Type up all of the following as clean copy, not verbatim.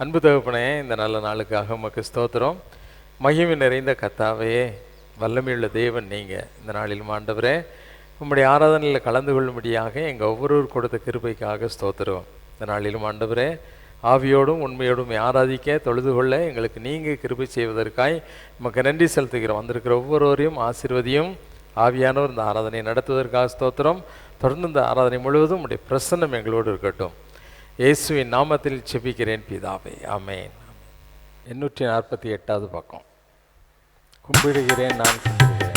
அன்பு தகப்பனே, இந்த நல்ல நாளுக்காக உமக்கு ஸ்தோத்திரம். மகிமை நிறைந்த கர்த்தாவே, வல்லமையுள்ள தேவன் நீங்கள் இந்த நாளிலும் ஆண்டவரே உம்முடைய ஆராதனையில் கலந்து கொள்ளும்படியாக எங்கள் ஒவ்வொருவர் கொடுத்த கிருபைக்காக ஸ்தோத்திரம். இந்த நாளிலும் ஆண்டவரே ஆவியோடும் உண்மையோடும் ஆராதிக்க தொழுது கொள்ள எங்களுக்கு நீங்கள் கிருபை செய்வதற்காய் உமக்கு நன்றி செலுத்துகிறோம். வந்திருக்கிற ஒவ்வொருவரையும் ஆசீர்வதியும். ஆவியானவர் இந்த ஆராதனை நடத்துவதற்காக ஸ்தோத்திரம். தொடர்ந்து இந்த ஆராதனை முழுவதும் உம்முடைய பிரசன்னம் எங்களோடு இருக்கட்டும். இயேசுவின் நாமத்தில் செபிக்கிறேன் பிதாவே, ஆமென். 848வது பக்கம். கும்பிடுகிறேன் நான் கும்பிடுகிறேன்.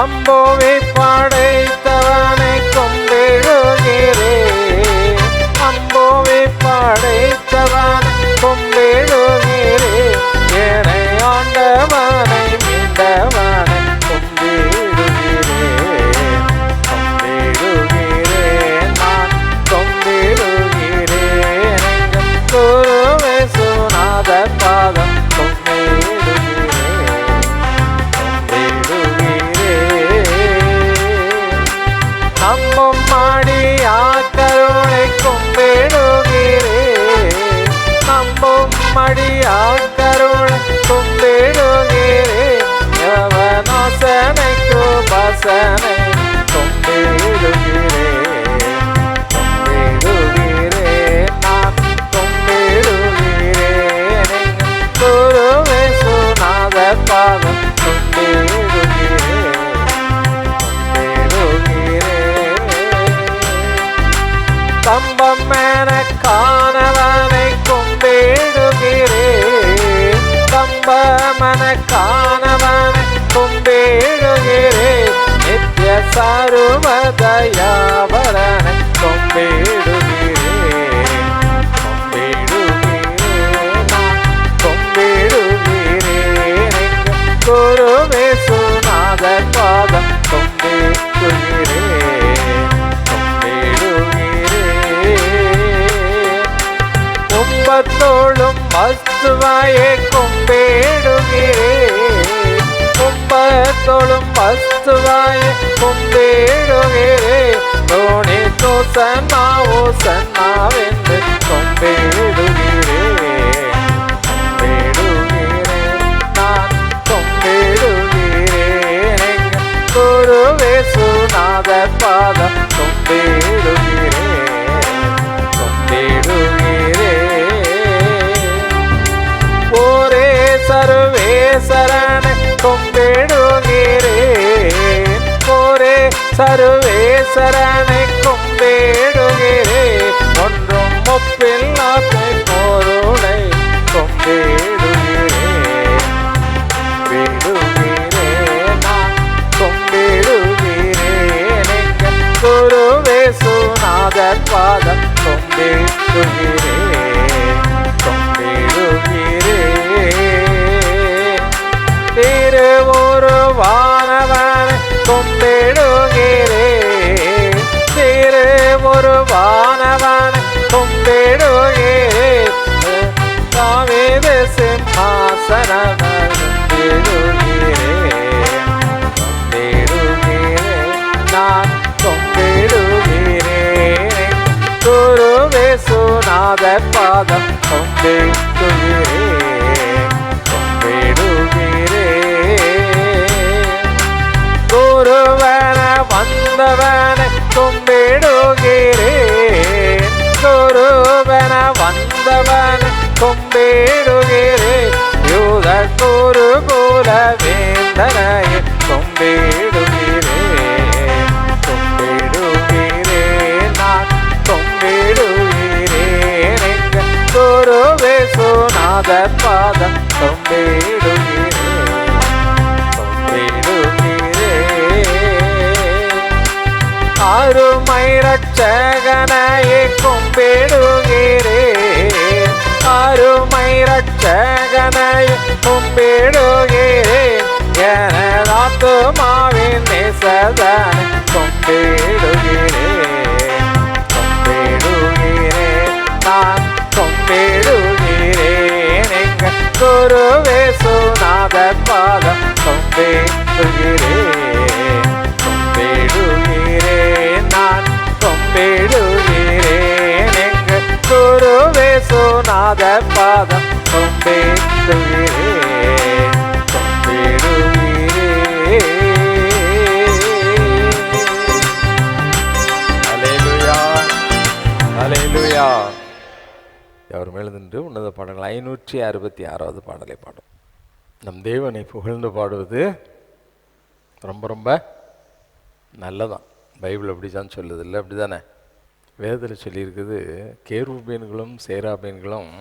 அம்போவை படைத்தவனை கொம்பிடுகிறேன், அம்போவை படைத்தவனை கொம்பிடுகிறேன், என்னை ஆண்டவனை மீண்டவனை கொம்பிடுகிறேன், கொம்பிடுகிறேன் நான் கொம்பிடுகிறேன், எங்கள் குருவே சுனாத பாதம் நம்பும் மடியாக்கருணை கும்பிடுகிறேன், நம்பும் மடியாக்கருணை கும்பிடுகிறேன், யவனாசனை கிருபாசனை கும்பிடுகிறேன், கும்பிடுகிறேன் நான் கும்பிடுகிறேன், குருவே சுனாத பாதம் கும்பிடுகிறேன். கம்பம் என காணவனை கும்பிடுகிறேன், கம்பம் என காணவனை கும்பிடுகிறேன், நித்திய சர்வதயாவரனை கும்பிடுகிறேன், கும்பிடுகிறேன் நான் கும்பிடுகிறேன், குருவே சுனாத பாதம் கும்பிடுகிறேன். கும்பத்தோளும் வஸ்துவாயை கும்பிடுகிறேன், கும்பத்தோளும் வஸ்துவாயை கும்பிடுகிறேன், தோணி தோசன்னாவோ சன்னாவென்று கும்பிடுகிறேன், கும்பிடுகிறேன் நான் கும்பிடுகிறேன், குருவே சுனாத பாதம் கும்பிடுகிறேன், கும்பிடுகிறேன். ஒரே சர்வேசரனை கும்பிடுகிறேன், ஒரே சர்வேசரனை கும்பிடுகிறேன், ஒன்றும் ஒப்பில்லா பொருளை கும்பிடுகிறேன், கும்பிடுகிறேன் நான் கும்பிடுகிறேன், எங்கள் குருவே சுனாத பாதம் கும்பிடுகிறேன், கும்பிடுகிறேன். திருவுருவானவனை கும்பிடுகிறேன், திருவுருவானவனை கும்பிடுகிறேன், தாவீது சிம்மாசனவனை கும்பிடுகிறேன், கும்பிடுகிறேன் நான் கும்பிடுகிறேன், குருவே சுனாத பாதம் கும்பிடுகிறேன், கும்பிடுகிறேன். குருவன வந்தவனை கும்பிடுகிறேன், குருவன வந்தவனை கும்பிடுகிறேன், யூத குருகுல வேந்தனையை கும்பிடுகிறேன், கும்பிடுகிறேன் நான் கும்பிடுகிறேன், எங்கள் குருவே சுனாத பாதம் கும்பிடுகிறேன், கும்பிடுகிறேன். அருமை ரட்சகனையே கும்பிடுகிறேன், அருமை ரட்சகனையே கும்பிடுகிறேன், எனது ஆத்துமாவின் நேசதனை கும்பிடுகிறேன், கும்பிடுகிறேன், நான் கும்பிடுகிறேன், எங்க குருவே சுநாதர் பாதம் கும்பிடுகிறேன், கும்பிடுகிறேன், நான் கும்பிடுகிறேன், எங்க குருவே சுநாதர் பாதம் கும்பிடுகிறேன், கும்பிடுகிறேன். அல்லேலூயா, அல்லேலூயா. அவர் மேல் நின்று உன்னத பாடல்கள் 566வது பாடலை பாடும். நம் தேவனை புகழ்ந்து பாடுவது ரொம்ப ரொம்ப நல்லதான். பைபிள் அப்படி தான் சொல்லுது இல்லை, அப்படி தானே? வேதத்தில் சொல்லியிருக்குது, கேருபீன்களும் சேராபீன்களும்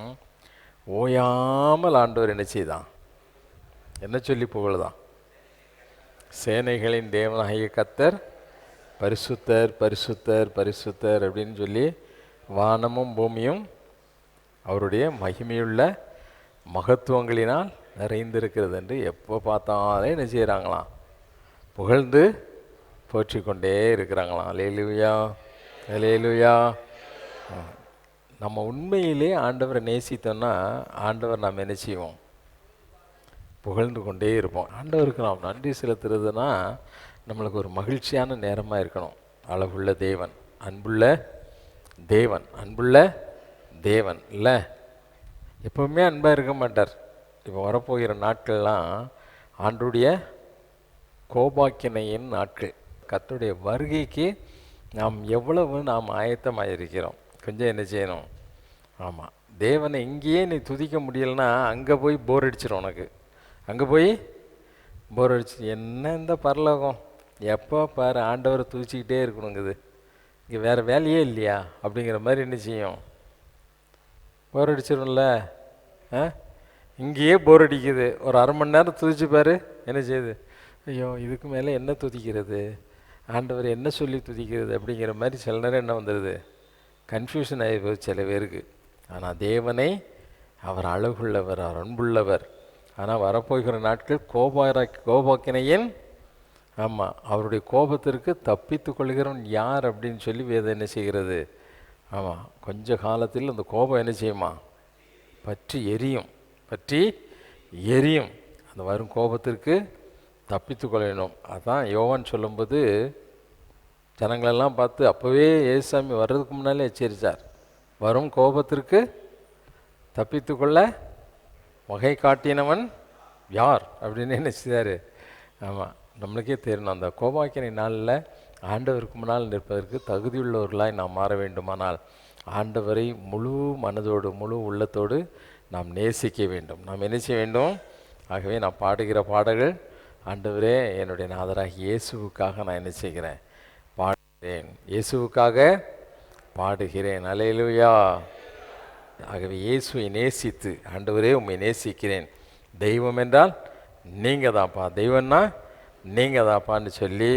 ஓயாமல் ஆண்டவர் என்ன செய்தான்? என்ன சொல்லி புகழ்தான்? சேனைகளின் தேவனாகிய கர்த்தர் பரிசுத்தர் பரிசுத்தர் பரிசுத்தர் அப்படின்னு சொல்லி வானமும் பூமியும் அவருடைய மகிமையுள்ள மகத்துவங்களினால் நிறைந்திருக்கிறது என்று எப்போ பார்த்தாலே என்ன செய்கிறாங்களாம்? புகழ்ந்து போற்றிக்கொண்டே இருக்கிறாங்களாம். அல்லேலூயா, அல்லேலூயா. நம்ம உண்மையிலே ஆண்டவரை நேசித்தோன்னா ஆண்டவர் நாம் என்ன செய்வோம்? புகழ்ந்து கொண்டே இருப்போம். ஆண்டவருக்கு நாம் நன்றி செலுத்துறதுனா நம்மளுக்கு ஒரு மகிழ்ச்சியான நேரமாக இருக்கணும். அழகுள்ள தேவன், அன்புள்ள தேவன், அன்புள்ள தேவன் இல்லை, எப்பவுமே அன்பாக இருக்க மாட்டார். இப்போ வரப்போகிற நாட்கள்லாம் ஆண்டுடைய கோபாக்கினையின் நாட்கள். கர்த்தருடைய வருகைக்கு நாம் எவ்வளவு நாம் ஆயத்தமாக இருக்கிறோம். கொஞ்சம் என்ன செய்யணும்? ஆமாம், தேவனை இங்கேயே நீ துதிக்க முடியலைன்னா அங்கே போய் போர் அடிச்சிடும் உனக்கு. அங்கே போய் போர் அடிச்சு என்ன இந்த பரலோகம், எப்போ பாரு ஆண்டவரை துதிச்சிக்கிட்டே இருக்கணுங்குது, இங்கே வேறு வேலையே இல்லையா அப்படிங்கிற மாதிரி என்ன செய்யும்? போர் அடிச்சிடும்ல. இங்கேயே போர் அடிக்குது, ஒரு அரை மணி நேரம் துதிச்சு பாரு என்ன செய்யுது? ஐயோ இதுக்கு மேலே என்ன துதிக்கிறது, ஆண்டவர் என்ன சொல்லி துதிக்கிறது அப்படிங்கிற மாதிரி சில நேரம் என்ன வந்துடுது? கன்ஃபியூஷன் ஆகி போகுது சில பேருக்கு. ஆனால் தேவனை அவர் அழகுள்ளவர், அவர் அன்புள்ளவர். ஆனால் வரப்போகிற நாட்கள் கோபாக்கினையின் ஆமாம் அவருடைய கோபத்திற்கு தப்பித்து கொள்கிறவன் யார் அப்படின்னு சொல்லி வேதம் என்ன செய்கிறது? ஆமாம், கொஞ்ச காலத்தில் அந்த கோபம் என்ன செய்யுமா? பற்றி எரியும், பற்றி எரியும். அந்த வரும் கோபத்திற்கு தப்பித்து கொள்ளணும். அதான் யோவான் சொல்லும்போது ஜனங்களெல்லாம் பார்த்து அப்போவே ஏசாமி வர்றதுக்கு முன்னாலே எச்சரித்தார், வரும் கோபத்திற்கு தப்பித்து கொள்ள வகை காட்டினவன் யார் அப்படின்னு என்ன செய்தார்? ஆமாம், நம்மளுக்கே தெரியணும். அந்த கோபாக்கினை நாளில் ஆண்டவருக்கு முன்னால் நிற்பதற்கு தகுதியுள்ளவர்களாய் நாம் மாற வேண்டுமானால் ஆண்டவரை முழு மனதோடு முழு உள்ளத்தோடு நாம் நேசிக்க வேண்டும். நாம் என்ன செய்ய வேண்டும்? ஆகவே நான் பாடுகிற பாடல்கள், ஆண்டவரே என்னுடைய நாதராகி இயேசுவுக்காக நான் என்ன செய்கிறேன்? பாடுகிறேன், இயேசுவுக்காக பாடுகிறேன். அல்லேலூயா. ஆகவே இயேசுவை நேசித்து, ஆண்டவரே உம்மை நேசிக்கிறேன், தெய்வம் என்றால் நீங்கள் தான்ப்பா, தெய்வம்னா நீங்கள் தான்ப்பான்னு சொல்லி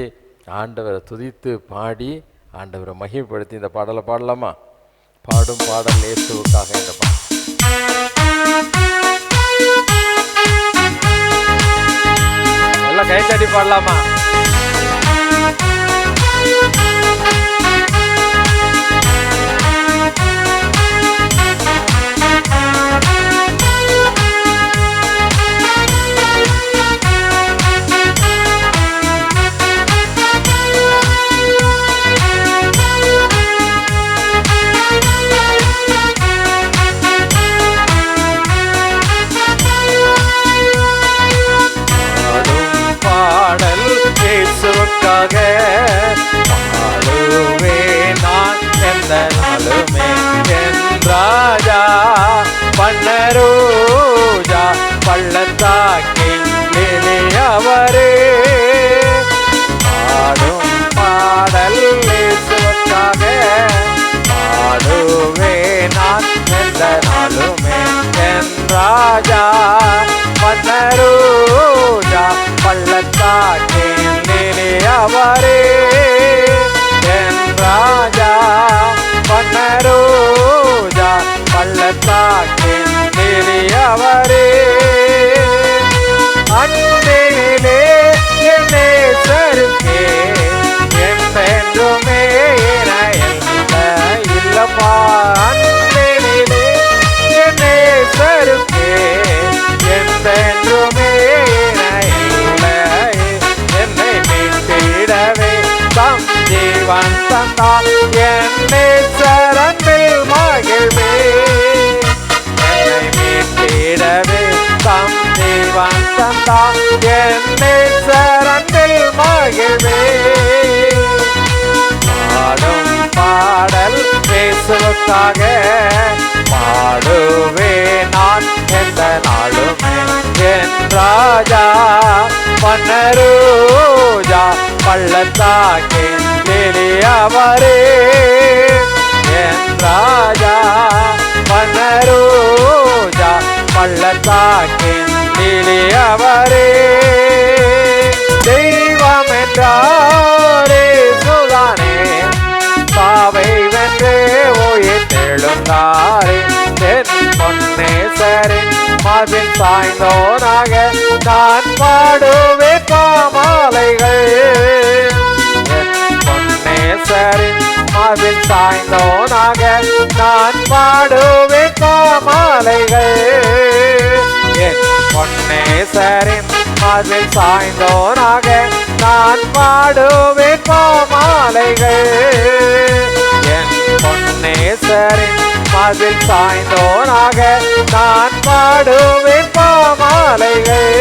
ஆண்டவரை துதித்து பாடி ஆண்டவரை மகிமைப்படுத்தி இந்த பாடலை பாடலாமா? பாடும் பாடல் இயேசுவுக்காக இந்த பாடல். நல்லா கை தட்டி பாடலாமா? பாடுவேன் நான் எந்த நாளுமே என் ராஜா, பன்னரோஜா பள்ளத்தாக்கின் எளியவரே. பாடும் பாடல் இயேசுவுக்காக, பாடுவேன் நான் எந்த நாளுமே என் ராஜா, பன்னரோஜா பள்ளத்தாக்கின் அவரே. தந்தார் என் நேசரன்பில் மகிழ்வே. என்னை மீட்டிடவே தம் ஜீவன் தந்தார் என் நேசரன்பில் மகிழ்வே. பாடும் பாடல் இயேசுவுக்காக பாடுவே நான் எந்த நாளுமே. என் ராஜா பன்னரோஜா பள்ளத்தாக்கின் எளியவரே. என் ராஜா பன்னரோஜா பள்ளத்தாக்கின் எளியவரே. தெய்வம் என்றாரே சுதானே பாவை வென்றே உயிர் தெழுந்தாரே. என் பொன்னேசரின் மதில் சாய்ந்தோனாக நான் பாடுவேன் பாமாலைகள். என் பொன்னேசரின் மதில் சாய்ந்தோனாக நான் பாடுவேன் பாமாலைகள். என் பொன்னேசரின் மதில் சாய்ந்தோனாக நான் பாடுவேன் பாமாலைகள். என் பொன்னேசரின் மதில் சாய்ந்தோனாக நான் பாடுவேன் பாமாலைகள்.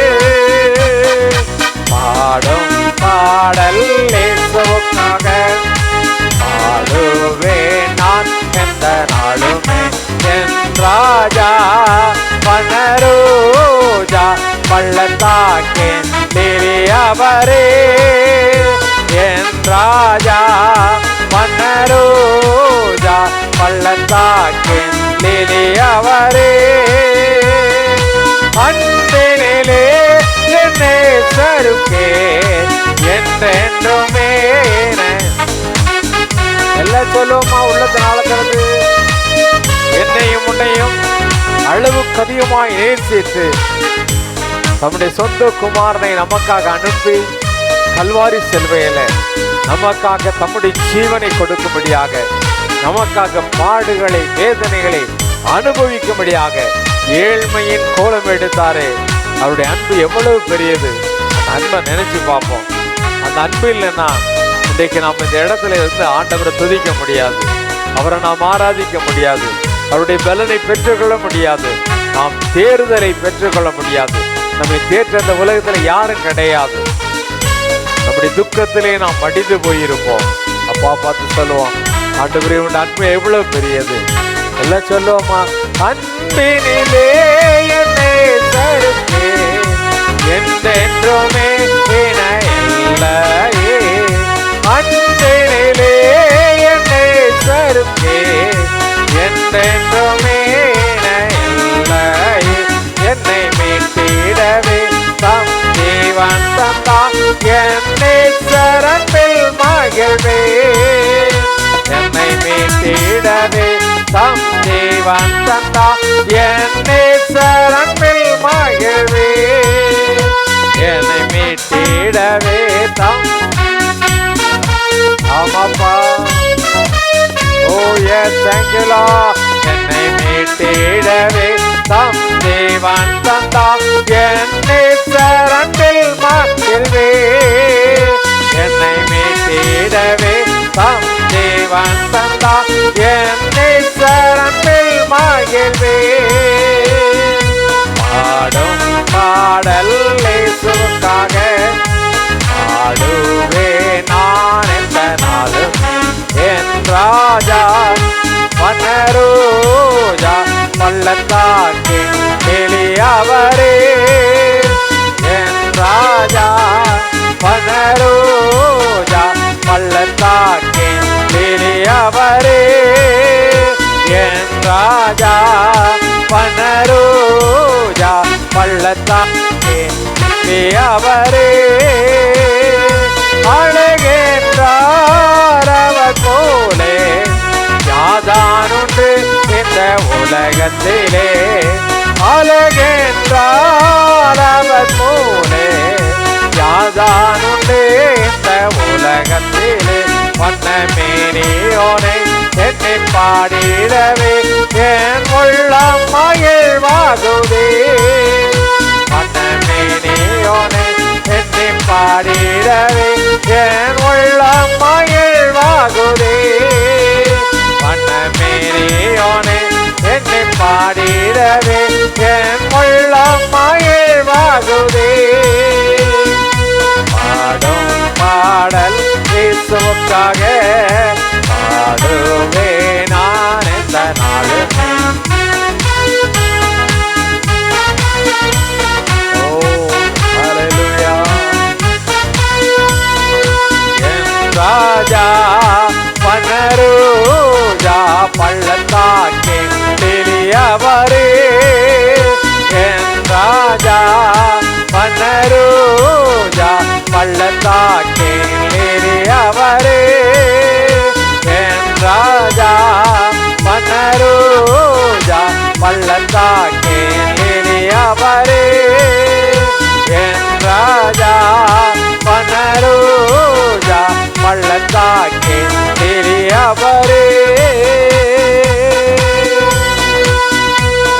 பாடும் பாடல் இயேசுவுக்காக பாடுவேன் நான் எந்த நாளுமே. என் ராஜா பன்னரோஜா பள்ளத்தாக்கின் எளியவரே. என் ராஜா பன்னரோஜா பள்ளத்தாக்கின் எளியவரே. அன்பினிலே என் நேசருக்கே என்றென்றுமே. எல்லாம் சொல்லுவோமா உள்ளத்தினால திறந்து. என்னையும் உன்னையும் அளவுக்கு அதிகமாய் நேசித்து தம்முடைய சொந்த குமாரனை நமக்காக அனுப்பி கல்வாரி சிலுவையில நமக்காக தம்முடைய ஜீவனை கொடுக்கும்படியாக, நமக்காக பாடுகளை வேதனைகளை அனுபவிக்கும்படியாக ஏழ்மையின் கோலம் எடுத்தாரே. அவருடைய அன்பு எவ்வளவு பெரியது. அந்த அன்பை நினைச்சு பார்ப்போம். அந்த அன்பு இல்லைன்னா இன்றைக்கு நாம் இந்த இடத்துல இருந்து ஆண்டவரை துதிக்க முடியாது, அவரை நாம் ஆராதிக்க முடியாது, அவருடைய பலனை பெற்றுக்கொள்ள முடியாது, நாம் தேர்தலை பெற்றுக்கொள்ள முடியாது. நம்மை தேற்ற அந்த உலகத்தில் யாரும் கிடையாது. நம்முடைய துக்கத்திலே நாம் மடிந்து போயிருப்போம். அப்பா பார்த்து சொல்லுவோம், ஆண்டவரே உன் அன்பு எவ்வளவு பெரியது. எல்லாம் சொல்லுவோமா? அன்பினிலே என்னை தருக்கே என்றென்றுமே இணையில்லையே. அன்பினிலே என்னை தருக்கே என்றென்றுமே இணையில்லையே. என்னை மீட்டிடவே தம் ஜீவன் தந்தார் என் நேசரன்பில் மகிழ்வே. என்னை மீட்டிடவே தம் ஜீவன் தந்தார் என் நேசரன்பில் மகிழ்வே. என்னை மீட்டிடவே தம். ஆமாப்பா. Oh yes, thank you Lord. என்னை மீட்டிடவே தம் ஜீவன் தந்தார் என் நேசரன்பில் மகிழ்வே. என்னை மீட்டிடவே தம் ஜீவன் தந்தார் என் நேசரன்பில் மகிழ்வே. பாடும் பாடல் இயேசுவுக்காக பாடுவே நான் எந்த நாளும். என் ராஜா பன்னரோஜா பள்ளத்தாக்கின் எளியவரே. என் ராஜா பன்னரோஜா பள்ளத்தாக்கின் எளியவரே. என் ராஜா பன்னரோஜா பள்ளத்தாக்கின் எளியவரே. அழகென்றார் அவர் போலே யாதானுண்டு இந்த உலகத்திலே. அழகென்றார் அவர் போலே யாதானுண்டு இந்த உலகத்திலே. வண்ணமேனியோனை என்னை பாடிடவே என் உள்ளம் மகிழ்வாகுதே. வண்ணமேனியோனை என்னை பாடிடவே என் உள்ளம் மகிழ்வாகுதே. இயேசுவுக்காக பாடுவே நான் எந்த நாளும். ஓ ஹல்லேலூயா. என் ராஜா பனரூஜா பள்ளத்தாக்கின் பெரியவரே, என் ராஜா பனரூஜா பள்ளத்தாக்கின் பெரியவரே, என் ராஜா பனரூஜா பள்ளத்தாக்கின் பெரியவரே, என் ராஜா பனரூஜா பள்ளத்தாக்கின் பெரியவரே.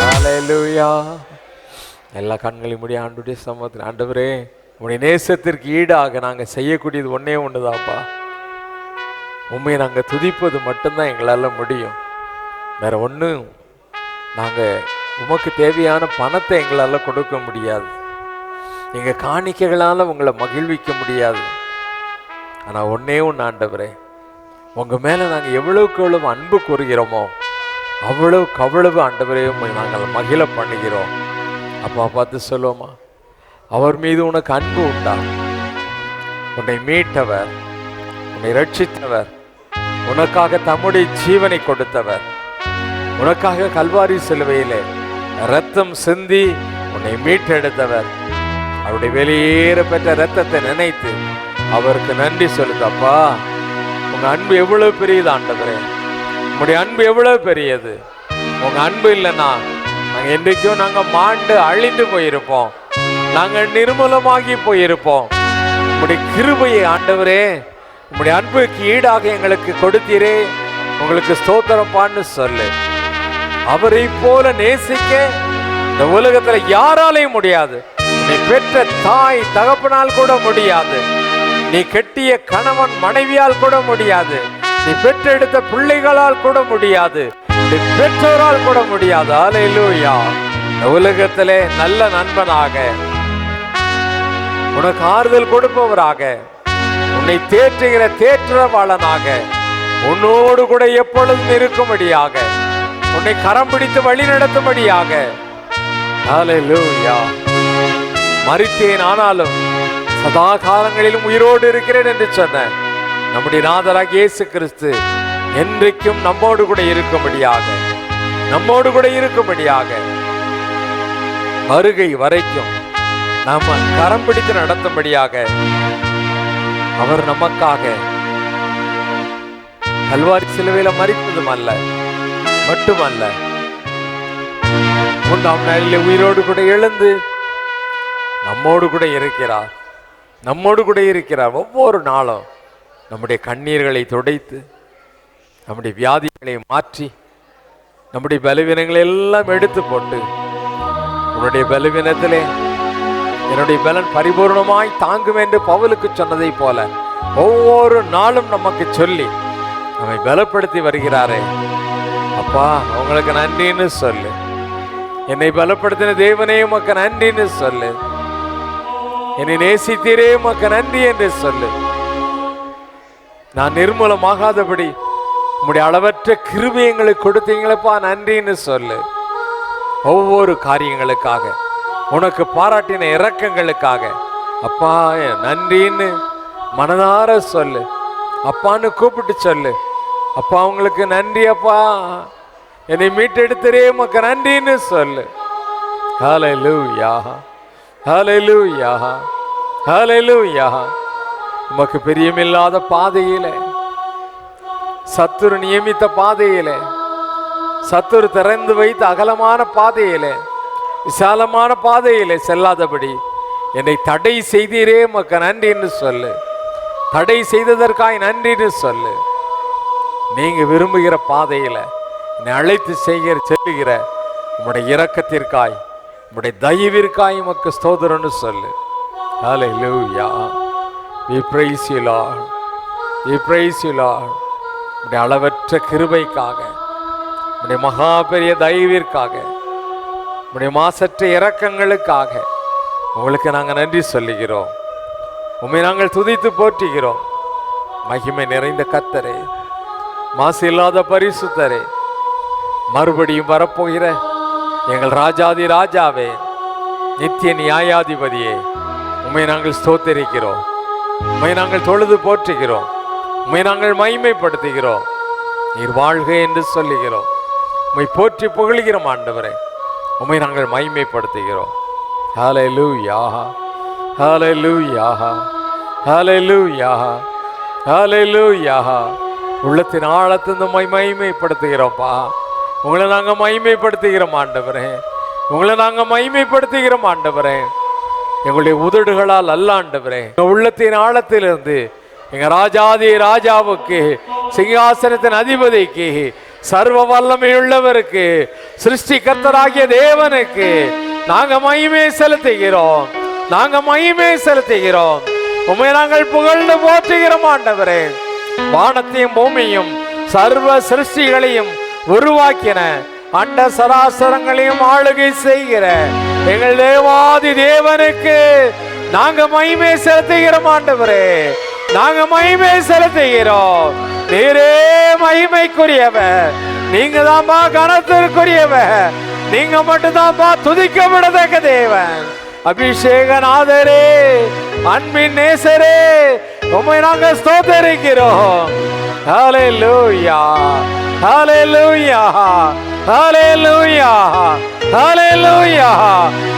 ஹல்லேலூயா. எல்லா கண்களையும் மூடி ஆண்டவருடைய சமூகத்தில், ஆண்டவரே உடைய நேசத்திற்கு ஈடாக நாங்கள் செய்யக்கூடியது ஒன்றே ஒன்றுதான்ப்பா. உண்மையை நாங்கள் துதிப்பது மட்டும்தான் எங்களால் முடியும். வேற ஒன்றும் நாங்கள் உமக்கு தேவையான பணத்தை எங்களால் கொடுக்க முடியாது. எங்கள் காணிக்கைகளால் உங்களை மகிழ்விக்க முடியாது. ஆனால் ஒன்றே ஒன்று ஆண்டவரே, உங்கள் மேலே நாங்கள் எவ்வளவுக்கு எவ்வளவு அன்பு கூறுகிறோமோ அவ்வளவுக்கு அவ்வளவு ஆண்டவரே உம்மை நாங்கள் மகிழ பண்ணுகிறோம். அப்பா பார்த்து சொல்லுவோமா, அவர் மீது உனக்கு அன்பு உண்டா? உன்னை மீட்டவர், உன்னை ரட்சித்தவர், உனக்காக தம்முடைய ஜீவனை கொடுத்தவர், உனக்காக கல்வாரி சிலுவையிலே இரத்தம் சிந்தி உன்னை மீட்டெடுத்தவர், அவருடைய வெளியேற பெற்ற இரத்தத்தை நினைத்து அவருக்கு நன்றி சொல்லுதப்பா. உங்க அன்பு எவ்வளவு பெரியது ஆண்டவரே, உங்களுடைய அன்பு எவ்வளவு பெரியது. உங்க அன்பு இல்லைன்னா நாங்கள் என்றைக்கும் நாங்கள் மாண்டு அழிந்து போயிருப்போம், நாங்கள் நிர்மூலமாகி போயிருப்போம். உங்களுடைய கிருபையை ஆண்டவரே, உங்களுடைய அன்புக்கு ஈடாக எங்களுக்கு கொடுத்தீரே, உங்களுக்கு ஸ்தோத்திரப்பான்னு சொல்லு. அவரை போல நேசிக்க இந்த உலகத்துல யாராலையும் முடியாது. நீ பெற்ற தாய் தகப்பனால் கூட முடியாது, நீ கெட்டிய கணவன் மனைவியால் கூட முடியாது, நீ பெற்றெடுத்த பிள்ளைகளால் கூட முடியாது, நீ பெற்றோரால் கூட முடியாது. ஹல்லேலூயா. இந்த உலகத்திலே நல்ல நண்பனாக, உனக்கு ஆறுதல் கொடுப்பவராக, உன்னை தேற்றுகிற தேற்றவாளனாக, உன்னோடு கூட எப்பொழுதும் இருக்கும்படியாக, உன்னை கரம் பிடித்து வழி நடத்தும்படியாக. ஹல்லேலூயா. மரித்தேன் ஆனாலும் சதா காலங்களிலும் உயிரோடு இருக்கிறேன் என்று சொன்ன நம்முடைய நாதராகிய இயேசு கிறிஸ்து என்றைக்கும் நம்மோடு கூட இருக்கும்படியாக, நம்மோடு கூட இருக்கும்படியாக வருகை வரைக்கும் நாம கரம் பிடித்து நடத்தும்படியாக அவர் நமக்காக கல்வாரி சிலுவையில மரித்ததும் அல்ல மட்டுமல்ல, 3ஆம் நாளிலே உயிரோடு கூட எழுந்து நம்மோடு கூட இருக்கிறார், நம்மோடு கூட இருக்கிறார். ஒவ்வொரு நாளும் நம்முடைய கண்ணீர்களை துடைத்து, நம்முடைய வியாதிகளை மாற்றி, நம்முடைய பலவீனங்களை எல்லாம் எடுத்து போட்டு, உன்னுடைய பலவீனத்திலே என்னுடைய பலன் பரிபூர்ணமாய் தாங்கும் என்று பவுலுக்கு சொன்னதை போல ஒவ்வொரு நாளும் நமக்கு சொல்லி நம்மை பலப்படுத்தி வருகிறாரே. அப்பா உங்களுக்கு நன்றின்னு சொல்லு. என்னை பலப்படுத்தின தேவனே உமக்கு நன்றின்னு சொல்லு. என்னை நேசித்தீரே உமக்கு நன்றி என்று சொல்லு. நான் நிர்மூலமாகாதபடி உம்முடைய அளவற்ற கிருபை எங்களுக்கு கொடுத்தீங்களப்பா நன்றின்னு சொல்லு. ஒவ்வொரு காரியங்களுக்காக, உனக்கு பாராட்டின இரக்கங்களுக்காக அப்பா நன்றின்னு மனதார சொல்லு. அப்பான்னு கூப்பிட்டு சொல்லு. அப்பா உங்களுக்கு நன்றி அப்பா, என்னை மீட்டெடுத்தரே உமக்கு நன்றின்னு சொல்லு. ஹல்லேலூயா, ஹல்லேலூயா, ஹல்லேலூயா. உமக்கு பிரியமில்லாத பாதையிலே, சத்துரு நியமித்த பாதையிலே, சத்துரு திறந்து வைத்த அகலமான பாதையிலே, விசாலமான பாதையிலே செல்லாதபடி என்னை தடை செய்தீரே உமக்கு நன்றின்னு சொல்லு. தடை செய்ததற்காய் நன்றின்னு சொல்லு. நீங்க விரும்புகிற பாதையில என்னை அழைத்து செல்லுகிற உம்முடைய இரக்கத்திற்காய், உம்முடைய தயவிற்காய் உமக்கு ஸ்தோத்திரம்னு சொல்லு. ஹல்லேலூயா. We praise you Lord. We praise you Lord. உம்முடைய அளவற்ற கிருபைக்காக, உம்முடைய மகா பெரிய தயவிற்காக, உம்முடைய மாசற்ற இரக்கங்களுக்காக உங்களுக்கு நாங்கள் நன்றி சொல்லுகிறோம். உம்மை நாங்கள் துதித்து போற்றுகிறோம். மகிமை நிறைந்த கர்த்தரே, மாசு இல்லாத பரிசுத்தரே, மறுபடியும் வரப்போகிற எங்கள் ராஜாதி ராஜாவே, நித்திய நியாயாதிபதியே, உம்மை நாங்கள் ஸ்தோத்திரிக்கிறோம், உம்மை நாங்கள் தொழுது போற்றுகிறோம், உம்மை நாங்கள் மகிமைப்படுத்துகிறோம். நீர் வாழ்க என்று சொல்லுகிறோம். உம்மை போற்றி புகழ்கிறோம் ஆண்டவரே. உம்மை நாங்கள் மகிமைப்படுத்துகிறோம். ஹல்லேலூயா, ஹல்லேலூயா, ஹல்லேலூயா, ஹல்லேலூயா. உள்ளத்தின் ஆழத்திலிருந்து உம்மை மகிமைப்படுத்துகிறோம்ப்பா. உங்களை நாங்கள் மகிமைப்படுத்துகிறோம் ஆண்டவரே. உங்களை நாங்கள் மகிமைப்படுத்துகிறோம் ஆண்டவரே. எங்களுடைய உதடுகளால் அல்ல ஆண்டவரே, எங்கள் உள்ளத்தின் ஆழத்திலிருந்து எங்கள் ராஜாதி ராஜாவுக்கு, சிங்காசனத்தின் அதிபதிக்கு, சர்வ வல்லமை உள்ளவருக்கு, சிருஷ்டி கர்த்தராகிய தேவனுக்கு நாங்க மகிமை செலுத்துகிறோம். நாங்க மகிமை செலுத்துகிறோம். உம்மை நாங்கள் புகழ்ந்து போற்றுகிறோம் ஆண்டவரே. வானத்தையும் பூமியும் சர்வ சிருஷ்டிகளையும் உருவாக்கின, அண்ட சராசரங்களையும் ஆளுகை செய்கிற எங்கள் தேவாதி தேவனுக்கு நாங்க மகிமை செலுத்துகிறோம் ஆண்டவரே. நாங்க மகிமை செலுத்துகிறோம். நீரே மகிமைக்குரியவர். நீங்க தான்ப்பா கனத்திற்குரியவர். நீங்க மட்டும்தான்ப்பா துதிக்கப்படத்தக்க தேவன். அபிஷேகநாதரே, அன்பின் நேசரே, உம்மை நாங்க ஸ்தோத்திரிக்கிறோம். ஹல்லேலூயா, ஹல்லேலூயா, ஹல்லேலூயா, ஹல்லேலூயா.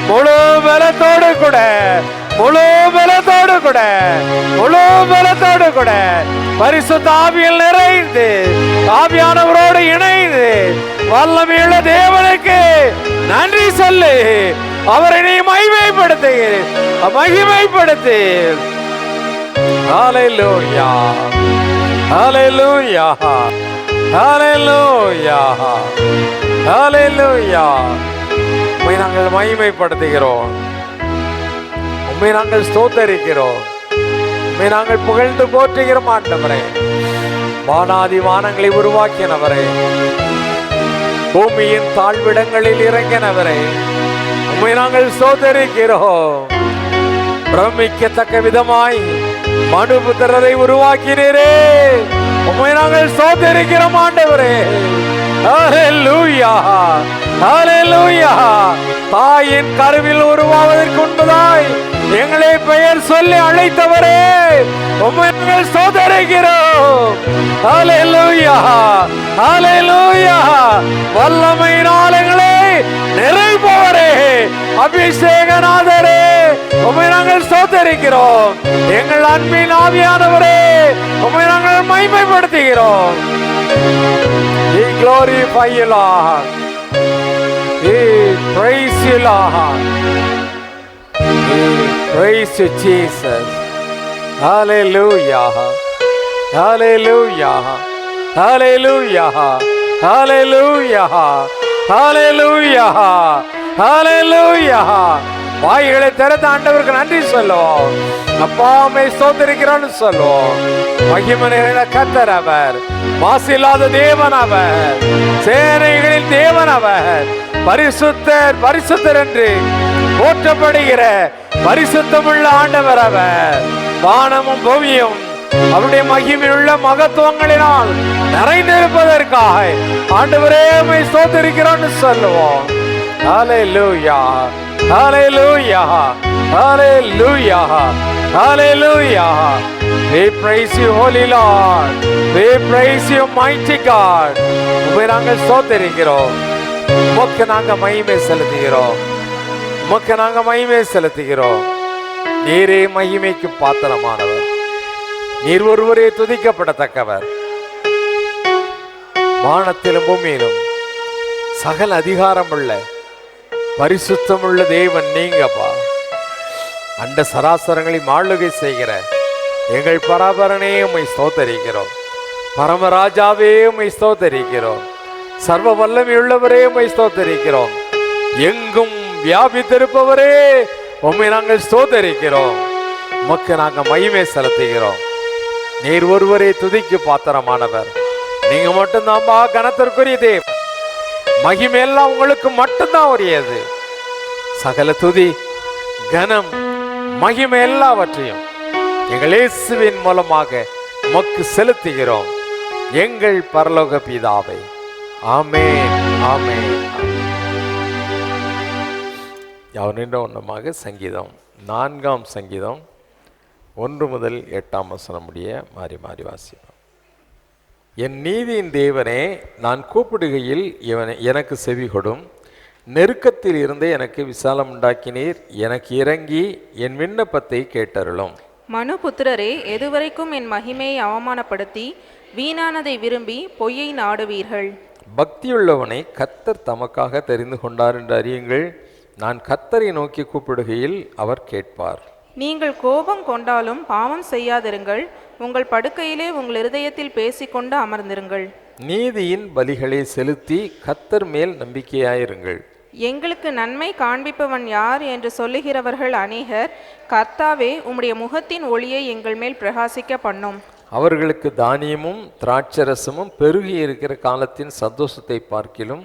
முழு பலத்தோடு கூட, முழு பலத்தோடு கூட, முழு பலத்தோடு கூட பரிசுத்த ஆவியில் நிறைந்து, ஆவியானவரோடு இணைந்து வல்லமையுள்ள தேவனுக்கு நன்றி சொல்லு. அவரை நீ மகிமைப்படுத்து, மகிமைப்படுத்து. ஹல்லேலூயா, ஹல்லேலூயா, ஹல்லேலூயா, ஹல்லேலூயா. உம்மை நாங்கள் மகிமைப்படுத்துகிறோம். உம்மை நாங்கள் ஸ்தோத்தரிக்கிறோம். உம்மை நாங்கள் புகழ்ந்து போற்றுகிறோம் ஆண்டவரே. வானாதி வானங்களை உருவாக்கினவரே, பூமியின் தாழ்விடங்களில் இறங்கினவரே, உம்மை நாங்கள் ஸ்தோத்தரிக்கிறோம். பிரமிக்கத்தக்க விதமாய் மனுபுத்திரரை உருவாக்கினீரே, உம்மை நாங்கள் ஸ்தோத்தரிக்கிறோம் ஆண்டவரே. ஹல்லேலூயா, ஹல்லேலூயா. தாயின் கருவில் உருவாவதற்கு முன்பதாய் எங்களை பெயர் சொல்லி அழைத்தவரே, உம்மை நாங்கள் ஸ்தோத்தரிக்கிறோம். ஹல்லேலூயா, ஹல்லேலூயா. வல்லமையினால் எங்களை நிறைப்பவரே, அபிஷேகநாதரே, உம்மை நாங்கள் ஸ்தோத்தரிக்கிறோம். எங்கள் அன்பின் ஆவியானவரே, உம்மை நாங்கள் மகிமைப்படுத்துகிறோம். We glorify you, Lord. We praise you, Lord. We praise you, Jesus. Hallelujah. Hallelujah. Hallelujah. Hallelujah. Hallelujah. Hallelujah. வாய்களை திறந்த ஆண்டவருக்கு நன்றி சொல்லுவோம். அப்பா உம்மை ஸ்தோத்திரிக்கிறோம்னு சொல்லுவோம். மகிமை நிறைந்த கர்த்தர் அவர், மாசில்லாத தேவன் அவர், சேனைகளின் தேவன் அவர், பரிசுத்தர் பரிசுத்தர் என்று போற்றப்படுகிற பரிசுத்தமுள்ள ஆண்டவர் அவர். வானமும் பூமியும் அவருடைய மகிமையுள்ள மகத்துவங்களினால் நிறைந்திருப்பதற்காக ஆண்டவரே உம்மை ஸ்தோத்திரிக்கிறோம்னு சொல்லுவோம். ஹல்லேலூயா, ஹல்லேலூயா, ஹல்லேலூயா, ஹல்லேலூயா. We praise you, Holy Lord. We praise you, mighty God. உம்மை நாங்கள் ஸ்தோத்திரிக்கிறோம். உமக்கு நாங்கள் மகிமை செலுத்துகிறோம். உமக்கு நாங்கள் மகிமை செலுத்துகிறோம். நீரே மகிமைக்கு பாத்திரமானவர். நீர் ஒருவரே துதிக்கப்படத்தக்கவர். வானத்திலும் பூமியிலும் சகல அதிகாரமுள்ள பரிசுத்தமுள்ள தேவன் நீங்கப்பா. அண்ட சராசரங்களை ஆளுகை செய்கிற எங்கள் பராபரனே உம்மை ஸ்தோத்தரிக்கிறோம். பரமராஜாவே உம்மை ஸ்தோத்தரிக்கிறோம். சர்வ வல்லமையுள்ளவரே உம்மை ஸ்தோத்தரிக்கிறோம். எங்கும் வியாபித்திருப்பவரே உம்மை நாங்கள் ஸ்தோத்தரிக்கிறோம். உமக்கு நாங்கள் மகிமை செலுத்துகிறோம். நீர் ஒருவரே துதிக்கு பாத்திரமானவர். நீங்க மட்டும்தான்பா கனத்திற்குரிய தேவன். மகிமை எல்லாம் உங்களுக்கு மட்டும்தான் உரியது. சகல துதி கனம் மகிமை எல்லாவற்றையும் எங்கள் இயேசுவின் மூலமாக உமக்கு செலுத்துகிறோம் எங்கள் பரலோக பிதாவே. ஆமென், ஆமென். யாவனின்ற ஒன்றமாக சங்கீதம் 4ஆம் சங்கீதம் 1 முதல் 8ஆம் வசனம் முடிய மாறி மாறி வாசிப்போம். என் நீதியின் தேவனே, நான் கூப்பிடுகையில் எனக்கு செவி கொடும். நெருக்கத்தில் இருந்து எனக்கு விசாலம் உண்டாக்கினீர். எனக்கு இறங்கி என் விண்ணப்பத்தை கேட்டருளும். மனுபுத்திரரே, எதுவரைக்கும் என் மகிமையை அவமானப்படுத்தி வீணானதை விரும்பி பொய்யை நாடுவீர்கள்? பக்தியுள்ளவனை கர்த்தர் தமக்காக தெரிந்து கொண்டார் என்று அறியுங்கள். நான் கர்த்தரை நோக்கி கூப்பிடுகையில் அவர் கேட்பார். நீங்கள் கோபம் கொண்டாலும் பாவம் செய்யாதிருங்கள். உங்கள் படுக்கையிலே உங்கள் இருதயத்தில் பேசிக்கொண்டு அமர்ந்திருங்கள். நீதியின் பலிகளை செலுத்தி கர்த்தர் மேல் நம்பிக்கையாயிருங்கள். எங்களுக்கு நன்மை காண்பிப்பவன் யார் என்று சொல்லுகிறவர்கள் அநேகர். கர்த்தாவே, உம்முடைய முகத்தின் ஒளியை எங்கள் மேல் பிரகாசிக்க பண்ணும். அவர்களுக்கு தானியமும் திராட்சரசமும் பெருகி இருக்கிற காலத்தின் சந்தோஷத்தை பார்க்கிலும்